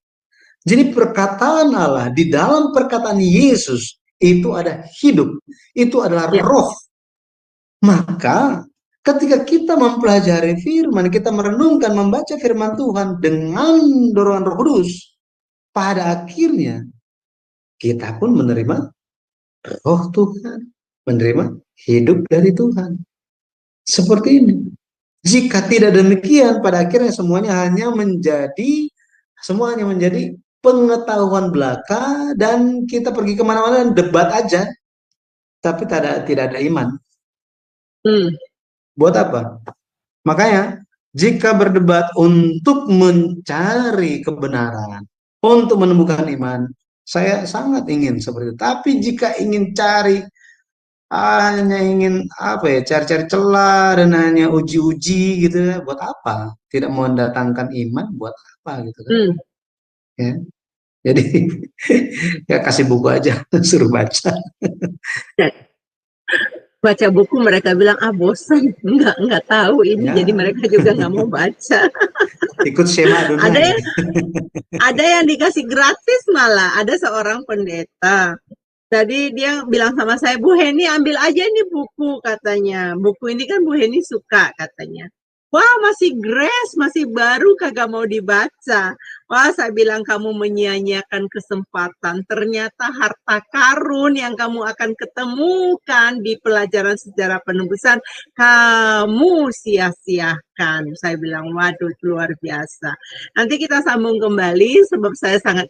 Jadi perkataan Allah di dalam perkataan Yesus itu ada hidup. Itu adalah roh. Maka ketika kita mempelajari firman, kita merenungkan, membaca firman Tuhan dengan dorongan Roh Kudus, pada akhirnya kita pun menerima roh Tuhan. menerima hidup dari Tuhan. Seperti ini. Jika tidak demikian, pada akhirnya semuanya menjadi pengetahuan belaka, dan kita pergi kemana-mana dan debat aja, tapi tidak ada iman. Buat apa? Makanya, jika berdebat untuk mencari kebenaran, untuk menemukan iman, saya sangat ingin seperti itu. Tapi jika ingin hanya ingin cari-cari celah dan hanya uji-uji gitu ya, buat apa? Tidak mendatangkan iman, buat apa gitu kan? Ya. Jadi ya kasih buku aja, suruh baca. Baca buku mereka bilang bosan, nggak tahu ini, Ya. jadi mereka juga nggak mau baca. Ikut skema dunia. Ada yang dikasih gratis malah, ada seorang pendeta. Tadi dia bilang sama saya, Bu Heni ambil aja nih buku katanya. Buku ini kan Bu Heni suka katanya. Wah, masih grace, masih baru, kagak mau dibaca. Wah, saya bilang kamu menyia-nyiakan kesempatan. Ternyata harta karun yang kamu akan ketemukan di pelajaran sejarah penebusan, kamu sia-siakan. Saya bilang, waduh, luar biasa. Nanti kita sambung kembali, sebab saya sangat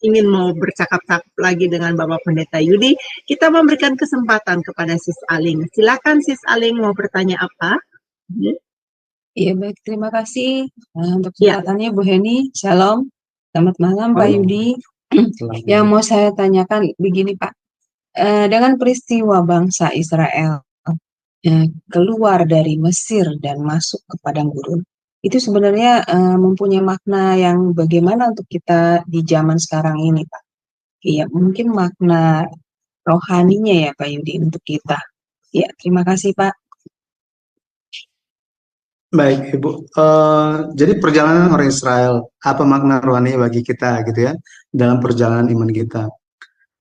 ingin mau bercakap-cakap lagi dengan Bapak Pendeta Yudi. Kita memberikan kesempatan kepada Sis Aling. Silakan Sis Aling, mau bertanya apa? Iya, baik, terima kasih untuk kesempatannya Bu Heni. Shalom, selamat malam Pak Yudi. Yang mau saya tanyakan begini Pak, dengan peristiwa bangsa Israel keluar dari Mesir dan masuk ke padang gurun, itu sebenarnya mempunyai makna yang bagaimana untuk kita di zaman sekarang ini Pak? Iya, mungkin makna rohaninya ya Pak Yudi untuk kita. Ya, terima kasih Pak. Baik Ibu, jadi perjalanan orang Israel, apa makna rohani bagi kita gitu ya, dalam perjalanan iman kita.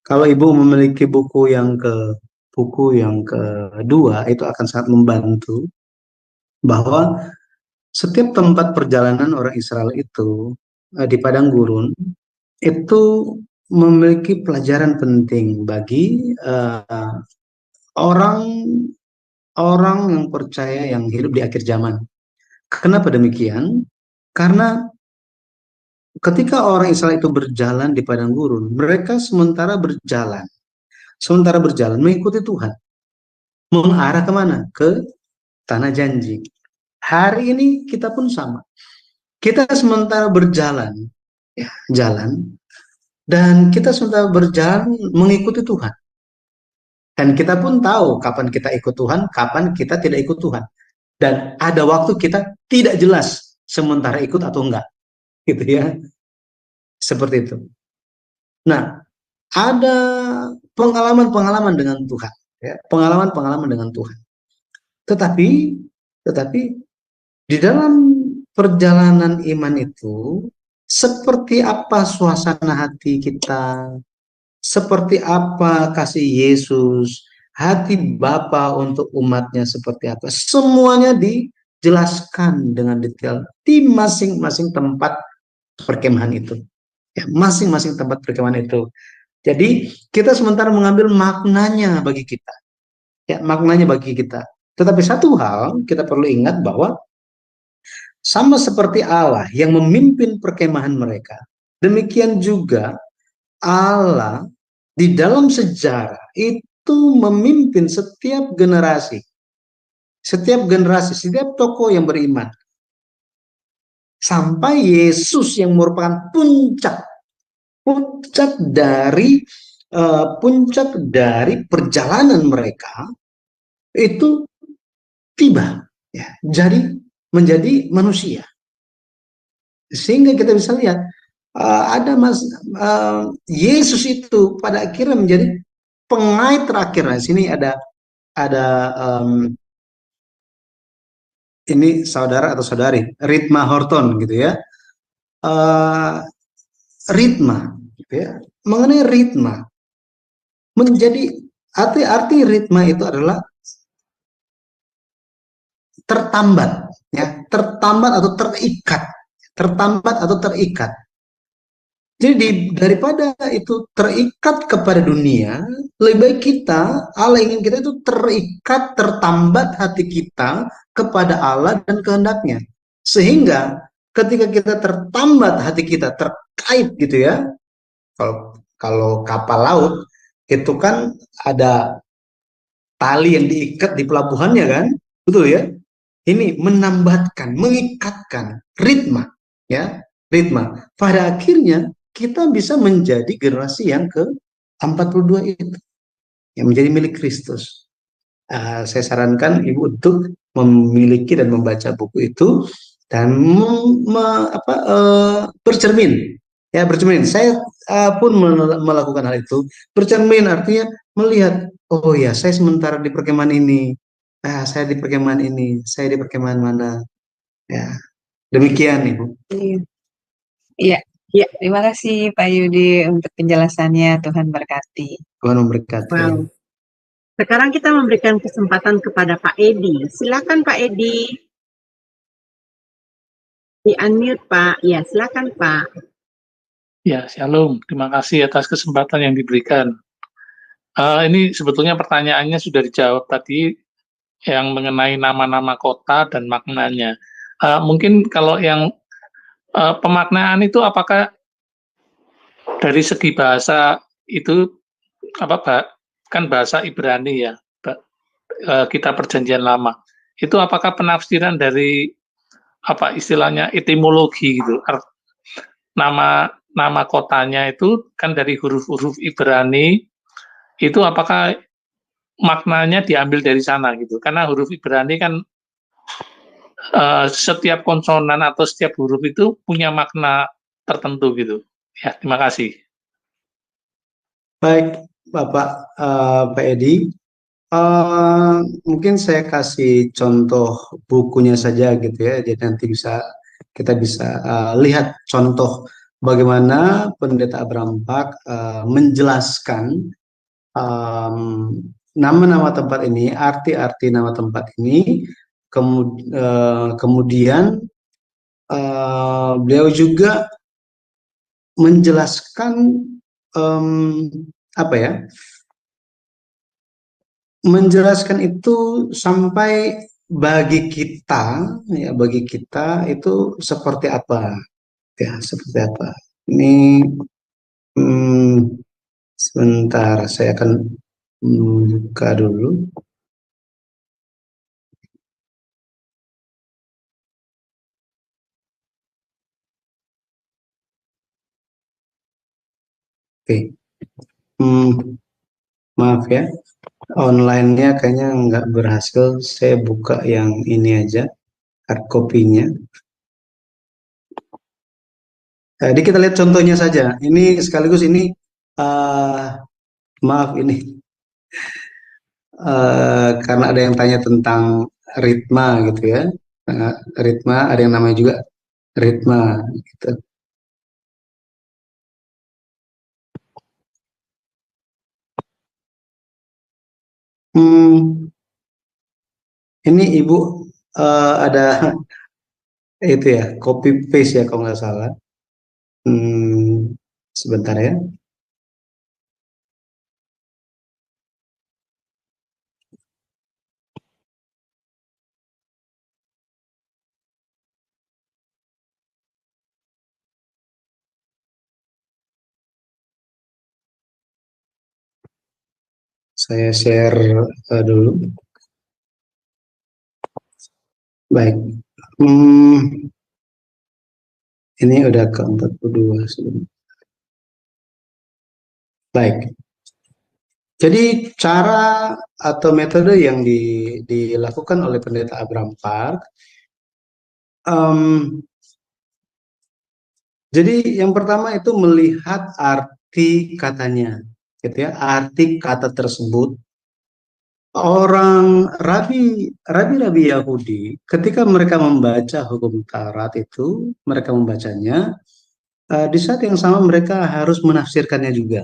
Kalau Ibu memiliki buku yang kedua, itu akan sangat membantu, bahwa setiap tempat perjalanan orang Israel itu di padang gurun, itu memiliki pelajaran penting bagi orang yang percaya, yang hidup di akhir zaman. Kenapa demikian? Karena ketika orang Israel itu berjalan di padang gurun, mereka sementara berjalan mengikuti Tuhan, mengarah kemana? Ke tanah janji. Hari ini kita pun sama. Kita sementara berjalan, dan kita sementara berjalan mengikuti Tuhan. Dan kita pun tahu kapan kita ikut Tuhan, kapan kita tidak ikut Tuhan. Dan ada waktu kita tidak jelas sementara ikut atau enggak, gitu ya. Seperti itu. Nah, ada pengalaman-pengalaman dengan Tuhan, ya, pengalaman-pengalaman dengan Tuhan. Tetapi di dalam perjalanan iman itu, seperti apa suasana hati kita, seperti apa kasih Yesus, hati Bapa untuk umatnya seperti apa, semuanya dijelaskan dengan detail di masing-masing tempat perkemahan itu. Ya, masing-masing tempat perkemahan itu. Jadi kita sementara mengambil maknanya bagi kita. Ya, maknanya bagi kita. Tetapi satu hal kita perlu ingat, bahwa sama seperti Allah yang memimpin perkemahan mereka, demikian juga Allah di dalam sejarah itu memimpin setiap generasi, setiap tokoh yang beriman, sampai Yesus yang merupakan puncak dari perjalanan mereka itu tiba, ya, menjadi manusia. Sehingga kita bisa lihat Yesus itu pada akhirnya menjadi pengait terakhir. Nah, sini ada ini saudara atau saudari Ritma Horton gitu ya. Ritma gitu ya. Mengenai ritma, menjadi arti ritma itu adalah tertambat, ya, tertambat atau terikat. Jadi daripada itu terikat kepada dunia, lebih baik kita, Allah ingin kita itu terikat, tertambat hati kita kepada Allah dan kehendaknya. Sehingga ketika kita tertambat hati kita terkait gitu ya, kalau kapal laut itu kan ada tali yang diikat di pelabuhannya kan, betul ya? Ini menambatkan, mengikatkan ritma, ya, ritma. Pada akhirnya kita bisa menjadi generasi yang ke-42 itu, yang menjadi milik Kristus. Saya sarankan Ibu untuk memiliki dan membaca buku itu dan bercermin, ya, bercermin. Saya pun melakukan hal itu. Bercermin artinya melihat, oh ya, saya sementara di perkemahan ini, saya di perkemahan ini, saya di perkemahan mana, ya. Demikian, Ibu. Iya, iya. Terima kasih Pak Yudi untuk penjelasannya. Tuhan berkati. Tuhan memberkati. Wow. Sekarang kita memberikan kesempatan kepada Pak Edi. Silakan Pak Edi. Di-unmute Pak. Ya, silakan Pak. Ya, shalom. Terima kasih atas kesempatan yang diberikan. Ini sebetulnya pertanyaannya sudah dijawab tadi, yang mengenai nama-nama kota dan maknanya. Mungkin kalau yang pemaknaan itu apakah dari segi bahasa itu kan bahasa Ibrani ya, kita perjanjian lama. Itu apakah penafsiran dari istilahnya etimologi gitu. Nama kotanya itu kan dari huruf-huruf Ibrani, itu apakah maknanya diambil dari sana gitu? Karena huruf Ibrani kan setiap konsonan atau setiap huruf itu punya makna tertentu gitu. Ya, terima kasih. Baik, Bapak Pak Edi. Mungkin saya kasih contoh bukunya saja gitu ya. Jadi nanti kita bisa lihat contoh bagaimana Pendeta Abraham Pak menjelaskan nama-nama tempat ini, arti-arti nama tempat ini. Kemudian beliau juga menjelaskan menjelaskan itu sampai bagi kita itu seperti apa, ya, seperti apa. Ini sebentar, saya akan buka dulu. Oke. Maaf ya, online-nya kayaknya nggak berhasil. Saya buka yang ini aja, hard copy-nya. Jadi kita lihat contohnya saja. Ini sekaligus ini, maaf ini, karena ada yang tanya tentang ritma gitu ya. Ritma, ada yang namanya juga ritma gitu. Ini Ibu ada itu ya, copy paste ya kalau nggak salah. Sebentar ya. Saya share dulu. Baik. Ini udah ke-42 sebelum. Baik. Jadi cara atau metode yang dilakukan oleh Pendeta Abraham Park, jadi yang pertama itu melihat arti katanya, gitu ya, arti kata tersebut. Orang rabi Yahudi ketika mereka membaca hukum Taurat itu, mereka membacanya di saat yang sama mereka harus menafsirkannya juga,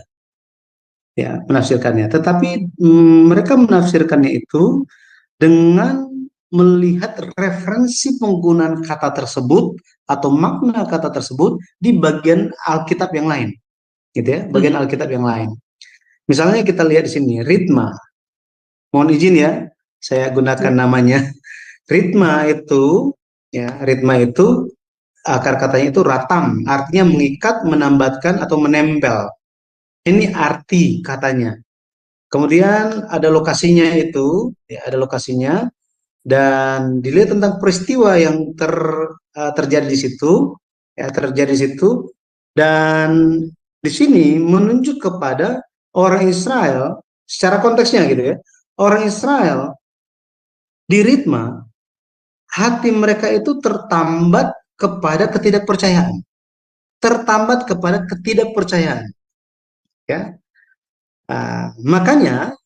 ya, menafsirkannya. Tetapi mereka menafsirkannya itu dengan melihat referensi penggunaan kata tersebut atau makna kata tersebut di bagian Alkitab yang lain, gitu ya, bagian Alkitab yang lain. Misalnya kita lihat di sini ritma. Mohon izin ya, saya gunakan namanya. Ritma itu, ya, ritma itu akar katanya itu ratam, artinya mengikat, menambatkan atau menempel. Ini arti katanya. Kemudian ada lokasinya itu, ya, ada lokasinya, dan dilihat tentang peristiwa yang terjadi di situ, ya, terjadi di situ, dan di sini menunjuk kepada orang Israel secara konteksnya gitu ya. Orang Israel di ritma, hati mereka itu tertambat kepada ketidakpercayaan, tertambat kepada ketidakpercayaan, ya. Makanya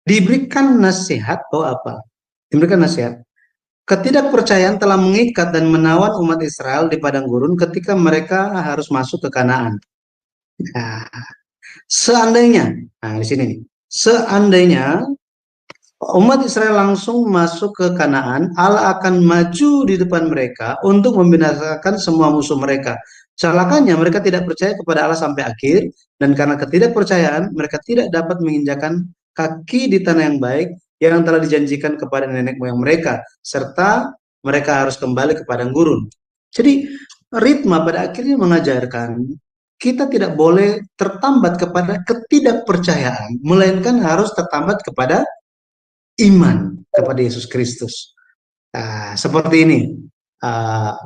diberikan nasihat atau apa? Diberikan nasihat. Ketidakpercayaan telah mengikat dan menawan umat Israel di padang gurun ketika mereka harus masuk ke Kanaan. Nah, seandainya, nah di sini nih, seandainya umat Israel langsung masuk ke Kanaan, Allah akan maju di depan mereka untuk membinasakan semua musuh mereka. Celakanya mereka tidak percaya kepada Allah sampai akhir, dan karena ketidakpercayaan mereka tidak dapat menginjakan kaki di tanah yang baik yang telah dijanjikan kepada nenek moyang mereka, serta mereka harus kembali ke padang gurun. Jadi ritma pada akhirnya mengajarkan kita tidak boleh tertambat kepada ketidakpercayaan, melainkan harus tertambat kepada iman kepada Yesus Kristus. Seperti ini,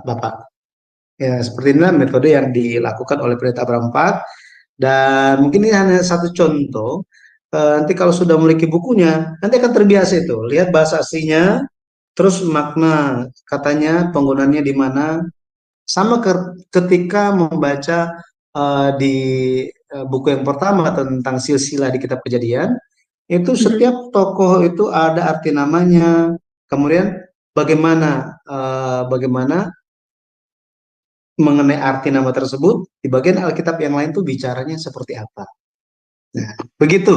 Bapak. Ya, seperti inilah metode yang dilakukan oleh Pendeta Abraham IV, dan mungkin ini hanya satu contoh. Nanti kalau sudah memiliki bukunya, nanti akan terbiasa itu. Lihat bahasa aslinya, terus makna katanya, penggunaannya di mana. Sama ketika membaca di buku yang pertama tentang silsilah di Kitab Kejadian, itu setiap tokoh itu ada arti namanya, kemudian bagaimana mengenai arti nama tersebut di bagian Alkitab yang lain tuh bicaranya seperti apa. Nah, begitu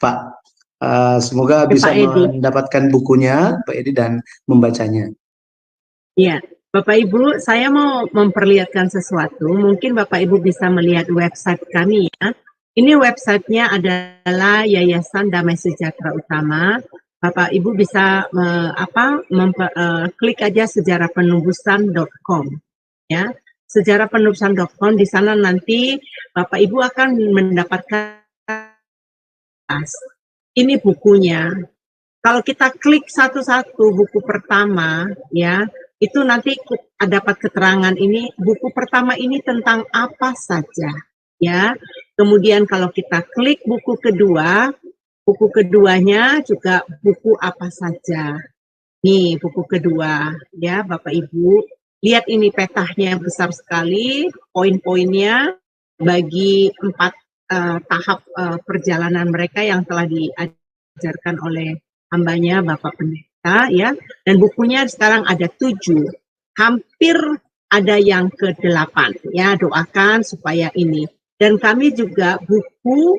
Pak. Semoga bisa mendapatkan bukunya Pak Edi dan membacanya. Iya, Bapak Ibu, saya mau memperlihatkan sesuatu. Mungkin Bapak Ibu bisa melihat website kami ya. Ini websitenya adalah Yayasan Damai Sejahtera Utama. Bapak Ibu bisa klik aja sejarahpenebusan.com ya. Sejarahpenebusan.com, di sana nanti Bapak Ibu akan mendapatkan ini bukunya. Kalau kita klik satu-satu buku pertama ya, itu nanti dapat keterangan ini buku pertama ini tentang apa saja ya. Kemudian kalau kita klik buku kedua, buku keduanya juga buku apa saja. Nih buku kedua ya Bapak Ibu. Lihat ini petanya besar sekali, poin-poinnya bagi 4 tahap perjalanan mereka yang telah diajarkan oleh hambanya Bapak Pendeta ya. Dan bukunya sekarang ada 7, hampir ada yang ke-8 ya. Doakan supaya ini. Dan kami juga buku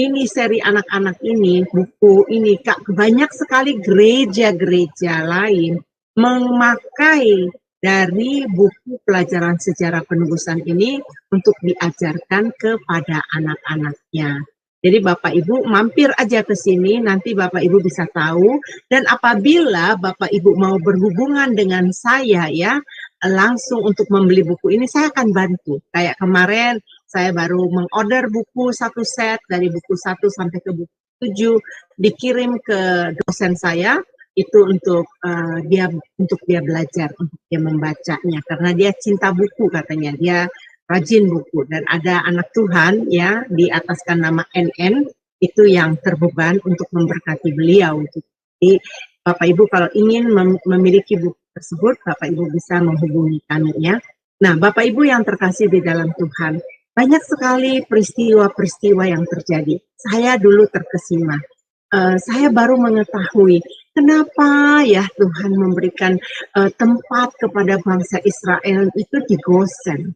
ini, seri anak-anak ini, buku ini banyak sekali gereja-gereja lain memakai dari buku pelajaran sejarah penebusan ini untuk diajarkan kepada anak-anaknya. Jadi Bapak Ibu mampir aja ke sini, nanti Bapak Ibu bisa tahu. Dan apabila Bapak Ibu mau berhubungan dengan saya ya, langsung untuk membeli buku ini, saya akan bantu. Kayak kemarin saya baru mengorder buku 1 set, dari buku 1 sampai ke buku 7, dikirim ke dosen saya. Itu untuk dia belajar, untuk dia membacanya, karena dia cinta buku katanya, dia rajin buku. Dan ada anak Tuhan ya di ataskan nama NN itu yang terbeban untuk memberkati beliau. Jadi Bapak Ibu kalau ingin memiliki buku tersebut, Bapak Ibu bisa menghubungi kami ya. Nah Bapak Ibu yang terkasih di dalam Tuhan, banyak sekali peristiwa-peristiwa yang terjadi. Saya dulu terkesima. Saya baru mengetahui kenapa ya Tuhan memberikan tempat kepada bangsa Israel itu di Gosen.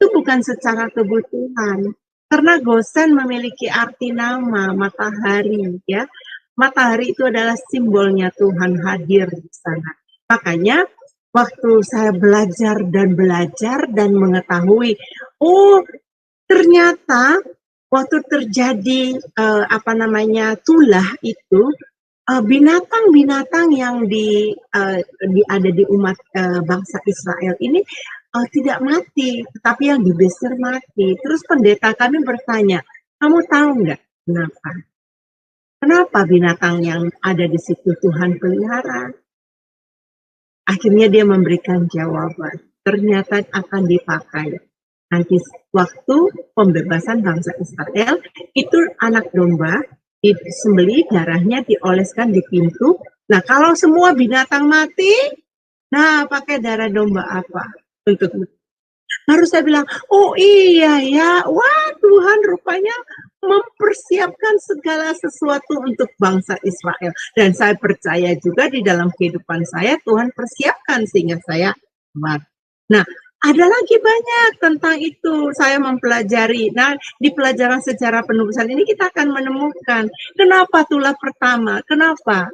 Itu bukan secara kebutuhan, karena Gosen memiliki arti nama matahari ya. Matahari itu adalah simbolnya Tuhan hadir di sana. Makanya waktu saya belajar dan mengetahui, oh ternyata waktu terjadi tulah itu binatang-binatang yang ada di umat bangsa Israel ini tidak mati, tetapi yang dibeser mati. Terus pendeta kami bertanya, kamu tahu nggak kenapa? Kenapa binatang yang ada di situ Tuhan pelihara? Akhirnya dia memberikan jawaban, ternyata akan dipakai. Nanti waktu pembebasan bangsa Israel, itu anak domba disembelih, darahnya dioleskan di pintu. Nah, kalau semua binatang mati, nah pakai darah domba apa? Untuk baru saya bilang, oh iya ya, wah Tuhan rupanya mempersiapkan segala sesuatu untuk bangsa Israel. Dan saya percaya juga di dalam kehidupan saya, Tuhan persiapkan sehingga saya kuat. Nah, ada lagi banyak tentang itu. Saya mempelajari. Nah, di pelajaran sejarah penebusan ini kita akan menemukan kenapa tulah pertama, kenapa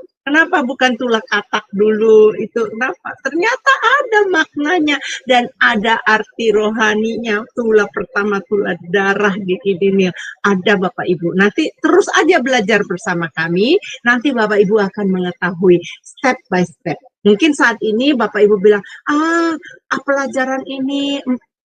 bukan tulah katak dulu itu, kenapa? Ternyata ada maknanya dan ada arti rohaninya. Tulah pertama, tulah darah di ini ada Bapak Ibu. Nanti terus aja belajar bersama kami. Nanti Bapak Ibu akan mengetahui step by step. Mungkin saat ini Bapak Ibu bilang, pelajaran ini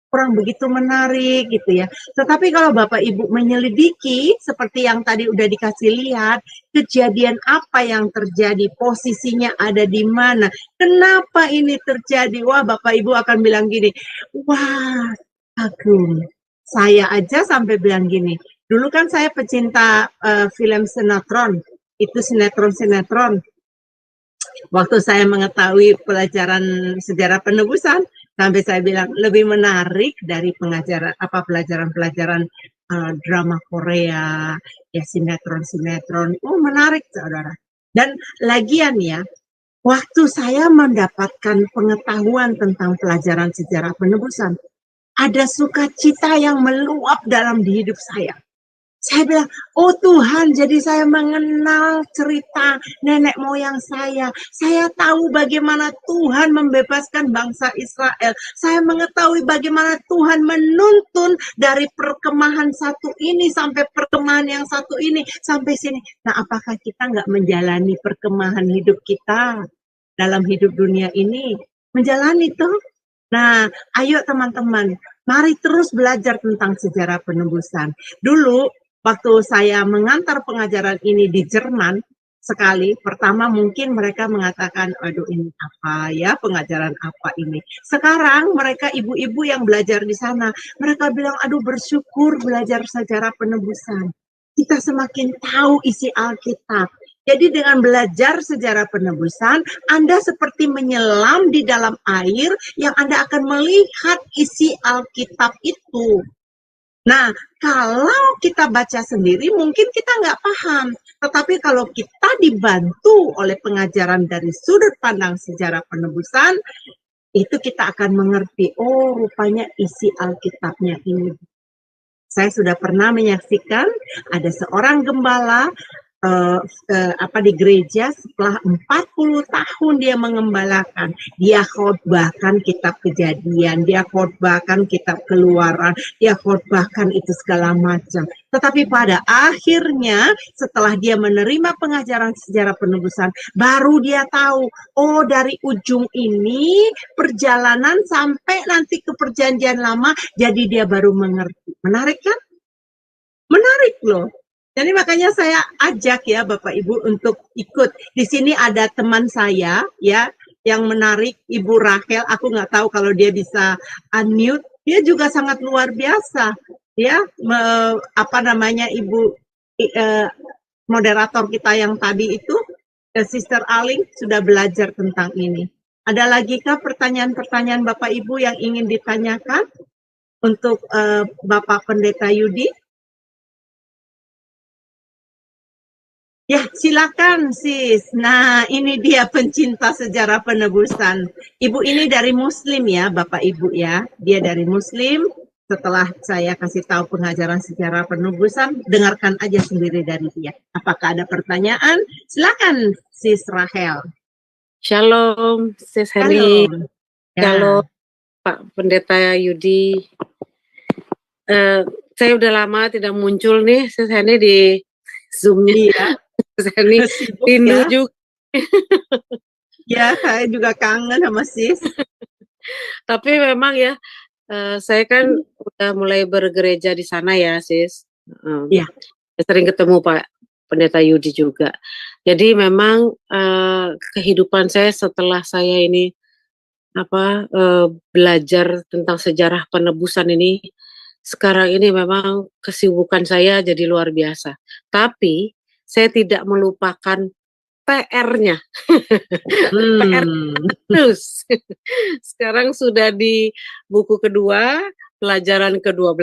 kurang begitu menarik gitu ya. Tetapi kalau Bapak Ibu menyelidiki seperti yang tadi udah dikasih lihat, kejadian apa yang terjadi, posisinya ada di mana, kenapa ini terjadi, wah Bapak Ibu akan bilang gini, wah Agung, saya aja sampai bilang gini, dulu kan saya pecinta film sinetron, itu sinetron. Waktu saya mengetahui pelajaran sejarah penebusan, sampai saya bilang lebih menarik dari pelajaran-pelajaran drama Korea, ya sinetron. Oh menarik saudara. Dan lagian ya, waktu saya mendapatkan pengetahuan tentang pelajaran sejarah penebusan, ada sukacita yang meluap dalam hidup saya. Saya bilang, oh Tuhan, jadi saya mengenal cerita nenek moyang saya. Saya tahu bagaimana Tuhan membebaskan bangsa Israel. Saya mengetahui bagaimana Tuhan menuntun dari perkemahan satu ini sampai perkemahan yang satu ini, sampai sini. Nah, apakah kita nggak menjalani perkemahan hidup kita dalam hidup dunia ini? Menjalani toh? Nah, ayo teman-teman, mari terus belajar tentang sejarah penebusan. Dulu, waktu saya mengantar pengajaran ini di Jerman, sekali, pertama mungkin mereka mengatakan, aduh ini apa ya, pengajaran apa ini. Sekarang mereka ibu-ibu yang belajar di sana, mereka bilang, aduh bersyukur belajar sejarah penebusan. Kita semakin tahu isi Alkitab. Jadi dengan belajar sejarah penebusan, Anda seperti menyelam di dalam air yang Anda akan melihat isi Alkitab itu. Nah, kalau kita baca sendiri mungkin kita nggak paham. Tetapi kalau kita dibantu oleh pengajaran dari sudut pandang sejarah penebusan, itu kita akan mengerti, oh rupanya isi Alkitabnya ini. Saya sudah pernah menyaksikan ada seorang gembala di gereja setelah 40 tahun dia mengembalakan, dia khotbahkan kitab Kejadian, dia khotbahkan kitab Keluaran, dia khotbahkan itu segala macam. Tetapi pada akhirnya setelah dia menerima pengajaran sejarah penebusan, baru dia tahu, oh dari ujung ini perjalanan sampai nanti ke perjanjian lama, jadi dia baru mengerti. Menarik kan? Menarik loh. Jadi makanya saya ajak ya Bapak Ibu untuk ikut. Di sini ada teman saya ya yang menarik, Ibu Rachel. Aku nggak tahu kalau dia bisa unmute. Dia juga sangat luar biasa. Ya, Ibu moderator kita yang tadi itu, Sister Aling sudah belajar tentang ini. Ada lagi kah pertanyaan-pertanyaan Bapak Ibu yang ingin ditanyakan untuk Bapak Pendeta Yudi? Ya, silakan sis. Nah, ini dia pencinta sejarah penebusan. Ibu ini dari Muslim ya, Bapak Ibu ya. Dia dari Muslim. Setelah saya kasih tahu pengajaran sejarah penebusan, dengarkan aja sendiri dari dia. Apakah ada pertanyaan? Silakan sis Rachel. Shalom, sis Heli. Kalau Pak Pendeta Yudi, saya udah lama tidak muncul nih, saya ini di Zoom-nya. Iya. Saya ini rindu juga. Ya, saya juga kangen sama Sis. Tapi memang ya, saya kan udah mulai bergereja di sana ya, Sis. Iya. Sering ketemu Pak Pendeta Yudi juga. Jadi memang kehidupan saya setelah saya ini belajar tentang sejarah penebusan ini, sekarang ini memang kesibukan saya jadi luar biasa. Tapi saya tidak melupakan PR-nya. PR terus. Sekarang sudah di buku kedua, pelajaran ke-12.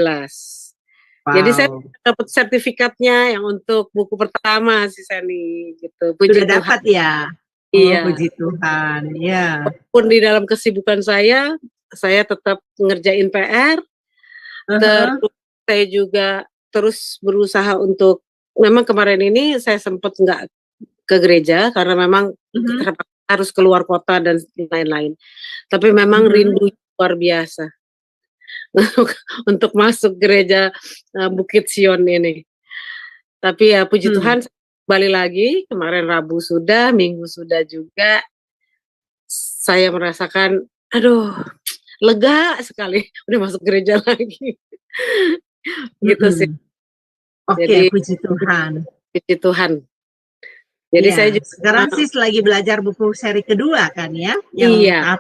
Jadi saya dapat sertifikatnya yang untuk buku pertama sih Sani gitu. Puji Sudah dapat ya. Iya. Puji Tuhan. Ya. Walaupun di dalam kesibukan saya tetap ngerjain PR. Terus saya juga terus berusaha untuk, memang kemarin ini saya sempat nggak ke gereja karena memang harus keluar kota dan lain-lain. Tapi memang rindu luar biasa untuk masuk gereja Bukit Sion ini. Tapi ya puji Tuhan, kembali lagi, kemarin Rabu sudah, Minggu sudah juga, saya merasakan, aduh, lega sekali, udah masuk gereja lagi. Gitu sih. Oke, puji Tuhan. Puji Tuhan. Jadi saya juga, sekarang sih lagi belajar buku seri kedua kan ya? Iya.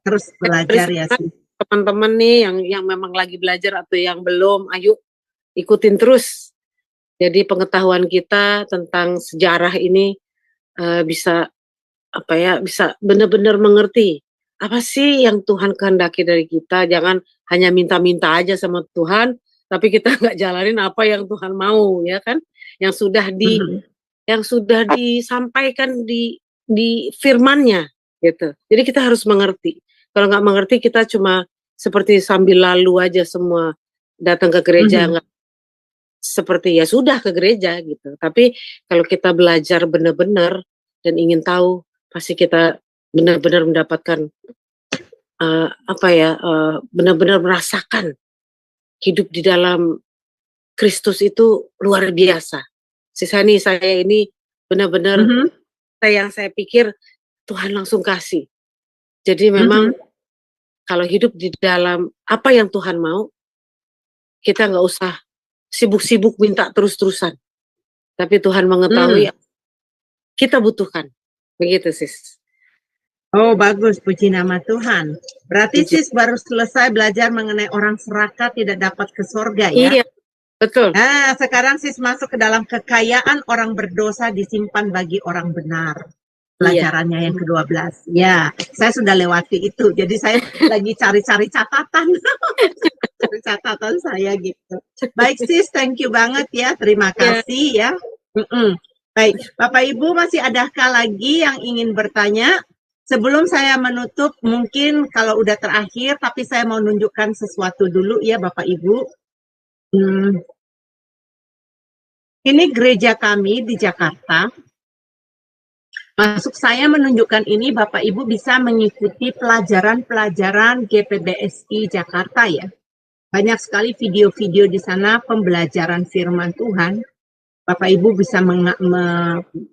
Terus belajar ya sih. Teman-teman nih yang memang lagi belajar atau yang belum, ayo ikutin terus. Jadi pengetahuan kita tentang sejarah ini bisa bisa benar-benar mengerti apa sih yang Tuhan kehendaki dari kita. Jangan hanya minta-minta aja sama Tuhan, tapi kita nggak jalanin apa yang Tuhan mau, ya kan? Yang sudah disampaikan di firman-Nya gitu. Jadi kita harus mengerti. Kalau nggak mengerti, kita cuma seperti sambil lalu aja semua, datang ke gereja nggak seperti ya sudah ke gereja gitu. Tapi kalau kita belajar benar-benar dan ingin tahu, pasti kita benar-benar mendapatkan benar-benar merasakan hidup di dalam Kristus itu luar biasa. Sisani, saya ini benar-benar yang saya pikir Tuhan langsung kasih. Jadi memang kalau hidup di dalam apa yang Tuhan mau, kita nggak usah sibuk-sibuk minta terus-terusan. Tapi Tuhan mengetahui kita butuhkan. Begitu, Sis. Oh, bagus. Puji nama Tuhan. Berarti Sis baru selesai belajar mengenai orang serakah tidak dapat ke sorga ya? Iya, betul. Nah, sekarang Sis masuk ke dalam kekayaan orang berdosa disimpan bagi orang benar. Pelajarannya yang ke-12. Ya, saya sudah lewati itu. Jadi saya lagi cari-cari catatan. Cari catatan saya gitu. Baik Sis, thank you banget ya. Terima kasih ya. Baik, Bapak Ibu masih adakah lagi yang ingin bertanya? Sebelum saya menutup, mungkin kalau udah terakhir, tapi saya mau nunjukkan sesuatu dulu ya Bapak Ibu. Ini gereja kami di Jakarta. Maksud saya menunjukkan ini, Bapak Ibu bisa mengikuti pelajaran-pelajaran GPBSI Jakarta ya. Banyak sekali video-video di sana pembelajaran firman Tuhan. Bapak Ibu bisa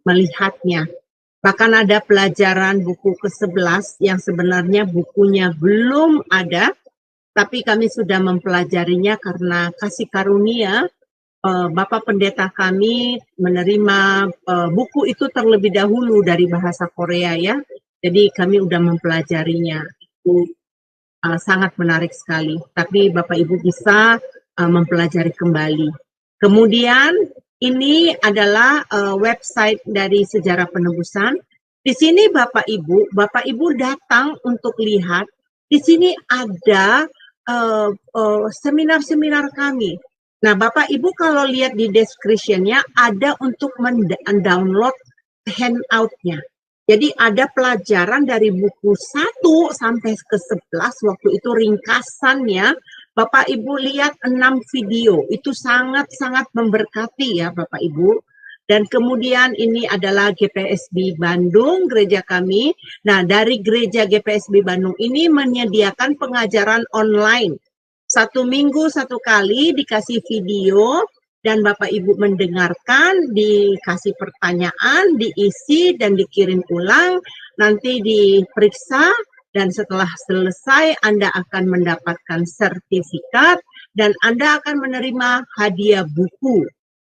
melihatnya. Bahkan ada pelajaran buku ke-11 yang sebenarnya bukunya belum ada, tapi kami sudah mempelajarinya karena kasih karunia. Bapak Pendeta kami menerima buku itu terlebih dahulu dari bahasa Korea ya. Jadi kami udah mempelajarinya. Itu sangat menarik sekali. Tapi Bapak Ibu bisa mempelajari kembali. Kemudian ini adalah website dari Sejarah Penebusan. Di sini Bapak Ibu datang untuk lihat. Di sini ada seminar-seminar kami. Nah, Bapak Ibu kalau lihat di description-nya ada untuk mendownload handout-nya. Jadi ada pelajaran dari buku 1 sampai ke 11, waktu itu ringkasannya. Bapak Ibu lihat 6 video, itu sangat-sangat memberkati ya Bapak Ibu. Dan kemudian ini adalah GPSB Bandung, gereja kami. Nah, dari gereja GPSB Bandung ini menyediakan pengajaran online. 1 minggu 1 kali dikasih video, dan Bapak Ibu mendengarkan, dikasih pertanyaan, diisi dan dikirim ulang, nanti diperiksa, dan setelah selesai Anda akan mendapatkan sertifikat dan Anda akan menerima hadiah buku.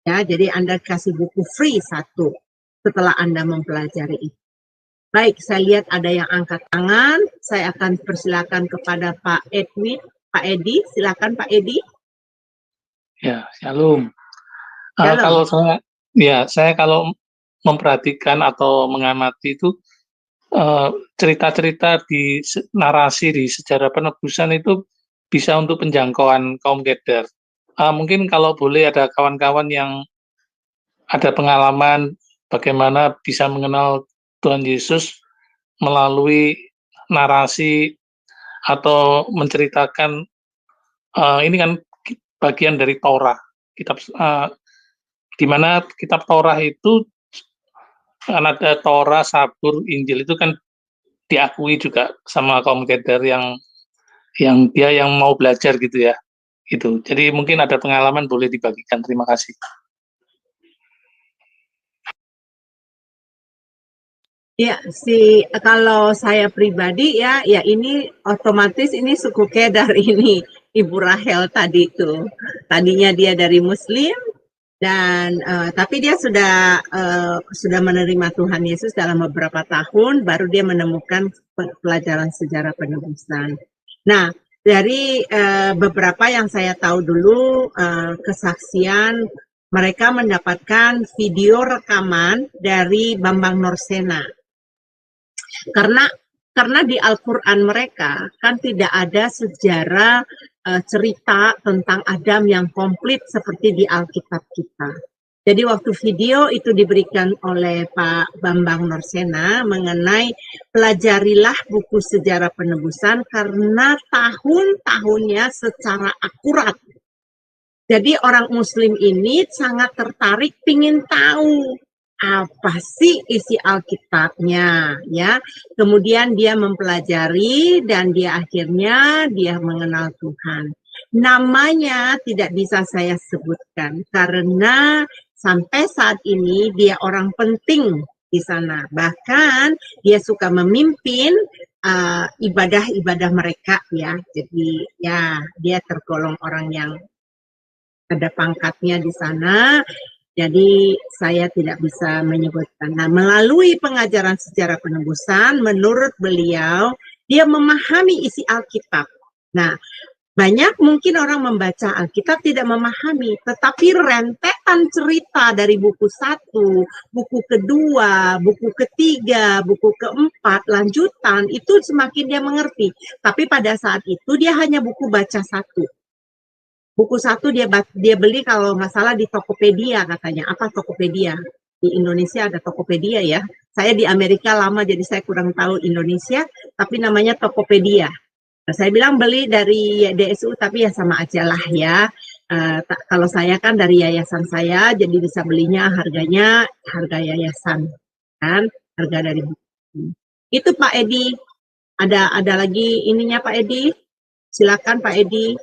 Ya, jadi Anda kasih buku free 1 setelah Anda mempelajari itu. Baik, saya lihat ada yang angkat tangan. Saya akan persilakan kepada Pak Edwin, Pak Edi. Silakan Pak Edi. Ya, shalom. Shalom. Kalau saya kalau memperhatikan atau mengamati itu cerita-cerita di narasi di sejarah penebusan itu bisa untuk penjangkauan kaum keder. Mungkin kalau boleh ada kawan-kawan yang ada pengalaman bagaimana bisa mengenal Tuhan Yesus melalui narasi atau menceritakan, ini kan bagian dari Torah, kitab di mana kitab Torah itu kan ada Torah, Sabur, Injil itu kan diakui juga sama kaum keder yang dia yang mau belajar gitu ya. Gitu. Jadi mungkin ada pengalaman boleh dibagikan. Terima kasih. Ya, kalau saya pribadi ya ini otomatis ini suku Kedar ini, Ibu Rahel tadi itu. Tadinya dia dari Muslim dan tapi dia sudah menerima Tuhan Yesus dalam beberapa tahun, baru dia menemukan pelajaran sejarah penebusan. Nah, dari beberapa yang saya tahu dulu kesaksian, mereka mendapatkan video rekaman dari Bambang Norsena. Karena di Al-Quran mereka kan tidak ada sejarah cerita tentang Adam yang komplit seperti di Alkitab kita. Jadi waktu video itu diberikan oleh Pak Bambang Norsena mengenai pelajarilah buku sejarah penebusan karena tahun-tahunnya secara akurat. Jadi orang Muslim ini sangat tertarik, ingin tahu apa sih isi Alkitabnya, ya. Kemudian dia mempelajari dan dia akhirnya mengenal Tuhan. Namanya tidak bisa saya sebutkan karena sampai saat ini dia orang penting di sana. Bahkan dia suka memimpin ibadah-ibadah mereka, ya. Jadi ya dia tergolong orang yang ada pangkatnya di sana. Jadi saya tidak bisa menyebutkan. Nah, melalui pengajaran sejarah penebusan, menurut beliau, dia memahami isi Alkitab. Nah, banyak mungkin orang membaca Alkitab tidak memahami, tetapi rentetan cerita dari buku 1, buku kedua, buku ketiga, buku keempat, lanjutan, itu semakin dia mengerti. Tapi pada saat itu dia hanya buku baca 1. Buku 1 dia beli kalau nggak salah di Tokopedia katanya. Apa Tokopedia? Di Indonesia ada Tokopedia ya. Saya di Amerika lama jadi saya kurang tahu Indonesia, tapi namanya Tokopedia. Nah, saya bilang beli dari DSU tapi ya sama aja lah ya. Kalau saya kan dari yayasan saya, jadi bisa belinya harganya harga yayasan kan, harga dari buku. Itu Pak Edi. Ada lagi ininya Pak Edi. Silakan Pak Edi.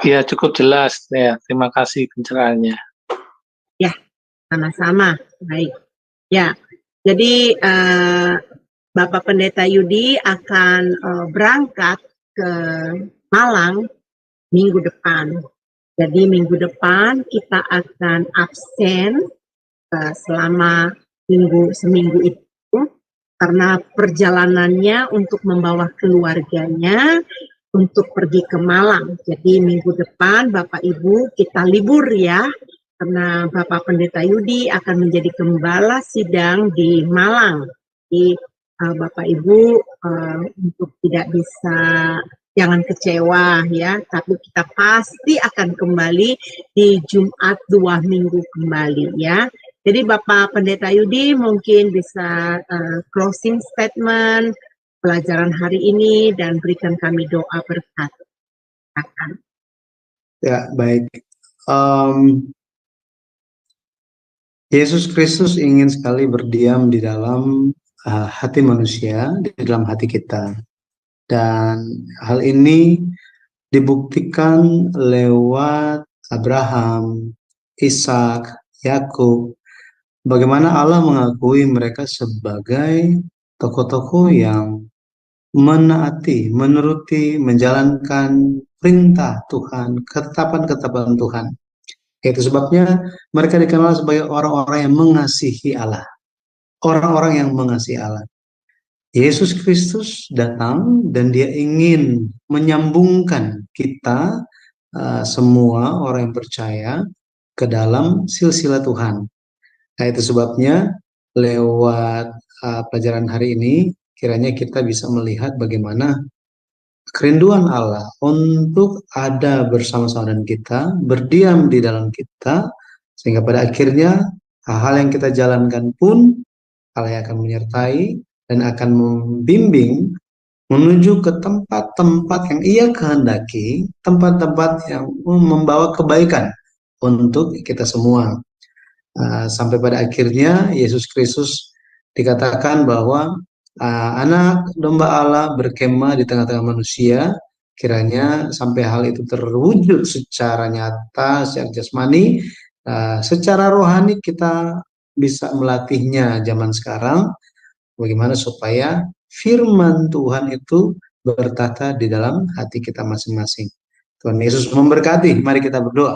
Ya, cukup jelas ya. Terima kasih pencerahannya. Ya, sama-sama. Baik. Ya, jadi Bapak Pendeta Yudi akan berangkat ke Malang minggu depan. Jadi minggu depan kita akan absen selama seminggu itu karena perjalanannya untuk membawa keluarganya untuk pergi ke Malang. Jadi minggu depan Bapak Ibu kita libur ya, karena Bapak Pendeta Yudi akan menjadi gembala sidang di Malang. Jadi Bapak Ibu untuk tidak bisa, jangan kecewa ya, tapi kita pasti akan kembali di Jumat 2 minggu kembali ya. Jadi Bapak Pendeta Yudi mungkin bisa closing statement pelajaran hari ini dan berikan kami doa berkat. Ya, baik. Yesus Kristus ingin sekali berdiam di dalam hati manusia, di dalam hati kita. Dan hal ini dibuktikan lewat Abraham, Ishak, Yakub. Bagaimana Allah mengakui mereka sebagai tokoh-tokoh yang menaati, menuruti, menjalankan perintah Tuhan, ketetapan-ketetapan Tuhan. Itu sebabnya mereka dikenal sebagai orang-orang yang mengasihi Allah. Orang-orang yang mengasihi Allah. Yesus Kristus datang dan dia ingin menyambungkan kita semua orang yang percaya ke dalam silsilah Tuhan. Nah, itu sebabnya lewat pelajaran hari ini kiranya kita bisa melihat bagaimana kerinduan Allah untuk ada bersama-sama dengan kita, berdiam di dalam kita, sehingga pada akhirnya hal-hal yang kita jalankan pun Allah yang akan menyertai dan akan membimbing menuju ke tempat-tempat yang Ia kehendaki, tempat-tempat yang membawa kebaikan untuk kita semua. Sampai pada akhirnya Yesus Kristus dikatakan bahwa anak domba Allah berkemah di tengah-tengah manusia. Kiranya sampai hal itu terwujud secara nyata, secara jasmani, secara rohani kita bisa melatihnya zaman sekarang. Bagaimana supaya firman Tuhan itu bertata di dalam hati kita masing-masing. Tuhan Yesus memberkati. Mari kita berdoa.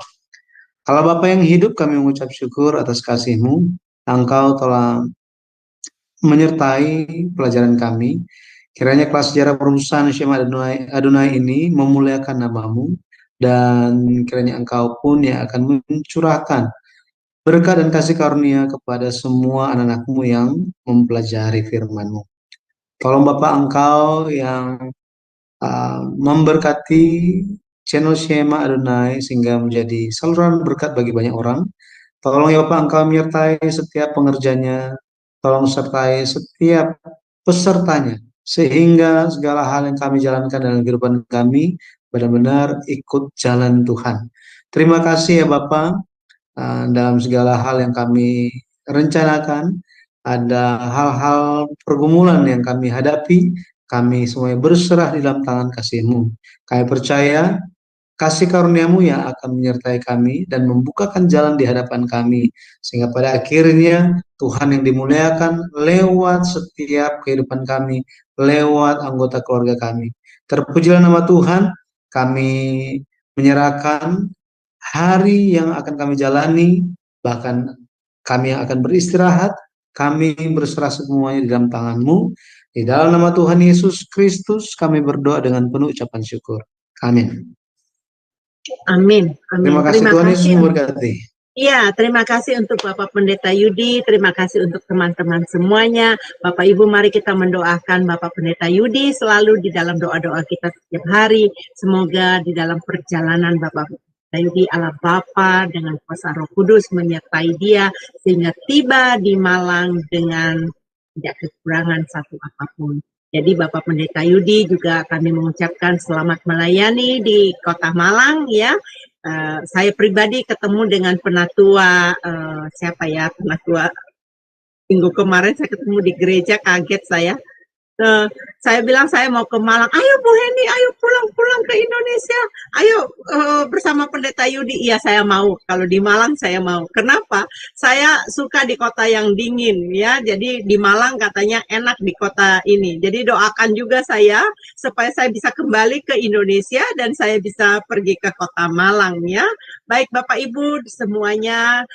Allah Bapa yang hidup, kami mengucap syukur atas kasih-Mu. Engkau telah menyertai pelajaran kami. Kiranya kelas sejarah perusahaan Shema Adonai ini memuliakan nama-Mu, dan kiranya Engkau pun yang akan mencurahkan berkat dan kasih karunia kepada semua anak-anak-Mu yang mempelajari firman-Mu. Tolong Bapak Engkau yang memberkati channel Shema Adonai sehingga menjadi saluran berkat bagi banyak orang. Tolong ya Bapak Engkau menyertai setiap pengerjanya, tolong sertai setiap pesertanya, sehingga segala hal yang kami jalankan dalam kehidupan kami benar-benar ikut jalan Tuhan. Terima kasih ya Bapak, dalam segala hal yang kami rencanakan, ada hal-hal pergumulan yang kami hadapi, kami semuanya berserah di dalam tangan kasih-Mu. Kami percaya kasih karunia-Mu yang akan menyertai kami dan membukakan jalan di hadapan kami, sehingga pada akhirnya Tuhan yang dimuliakan lewat setiap kehidupan kami, lewat anggota keluarga kami. Terpujilah nama Tuhan. Kami menyerahkan hari yang akan kami jalani, bahkan kami yang akan beristirahat, kami berserah semuanya di dalam tangan-Mu. Di dalam nama Tuhan Yesus Kristus kami berdoa dengan penuh ucapan syukur. Amin. Amin. Amin. Terima kasih, Tuhan Yesus memberkati. Iya, terima kasih untuk Bapak Pendeta Yudi, terima kasih untuk teman-teman semuanya. Bapak Ibu, mari kita mendoakan Bapak Pendeta Yudi selalu di dalam doa-doa kita setiap hari. Semoga di dalam perjalanan Bapak Pendeta Yudi, Allah Bapa dengan kuasa Roh Kudus menyertai dia sehingga tiba di Malang dengan tidak kekurangan satu apapun. Jadi Bapak Pendeta Yudi juga kami mengucapkan selamat melayani di Kota Malang ya. Saya pribadi ketemu dengan penatua penatua minggu kemarin saya ketemu di gereja, kaget saya. Saya bilang saya mau ke Malang. Ayo Bu Heni, ayo pulang ke Indonesia. Ayo bersama Pendeta Yudi. Iya saya mau. Kalau di Malang saya mau. Kenapa? Saya suka di kota yang dingin ya. Jadi di Malang katanya enak di kota ini. Jadi doakan juga saya supaya saya bisa kembali ke Indonesia dan saya bisa pergi ke kota Malang ya. Baik Bapak Ibu semuanya,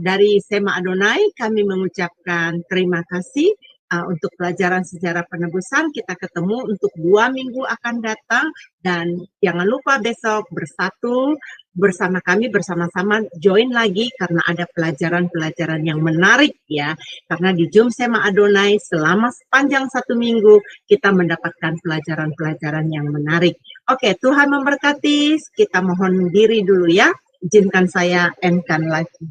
dari Shema Adonai kami mengucapkan terima kasih. Untuk pelajaran sejarah penebusan kita ketemu untuk 2 minggu akan datang, dan jangan lupa besok bersatu bersama kami, bersama-sama join lagi karena ada pelajaran-pelajaran yang menarik ya, karena di Jum Shema Adonai selama sepanjang 1 minggu kita mendapatkan pelajaran-pelajaran yang menarik. Oke, Tuhan memberkati. Kita mohon diri dulu ya, izinkan saya endkan lagi.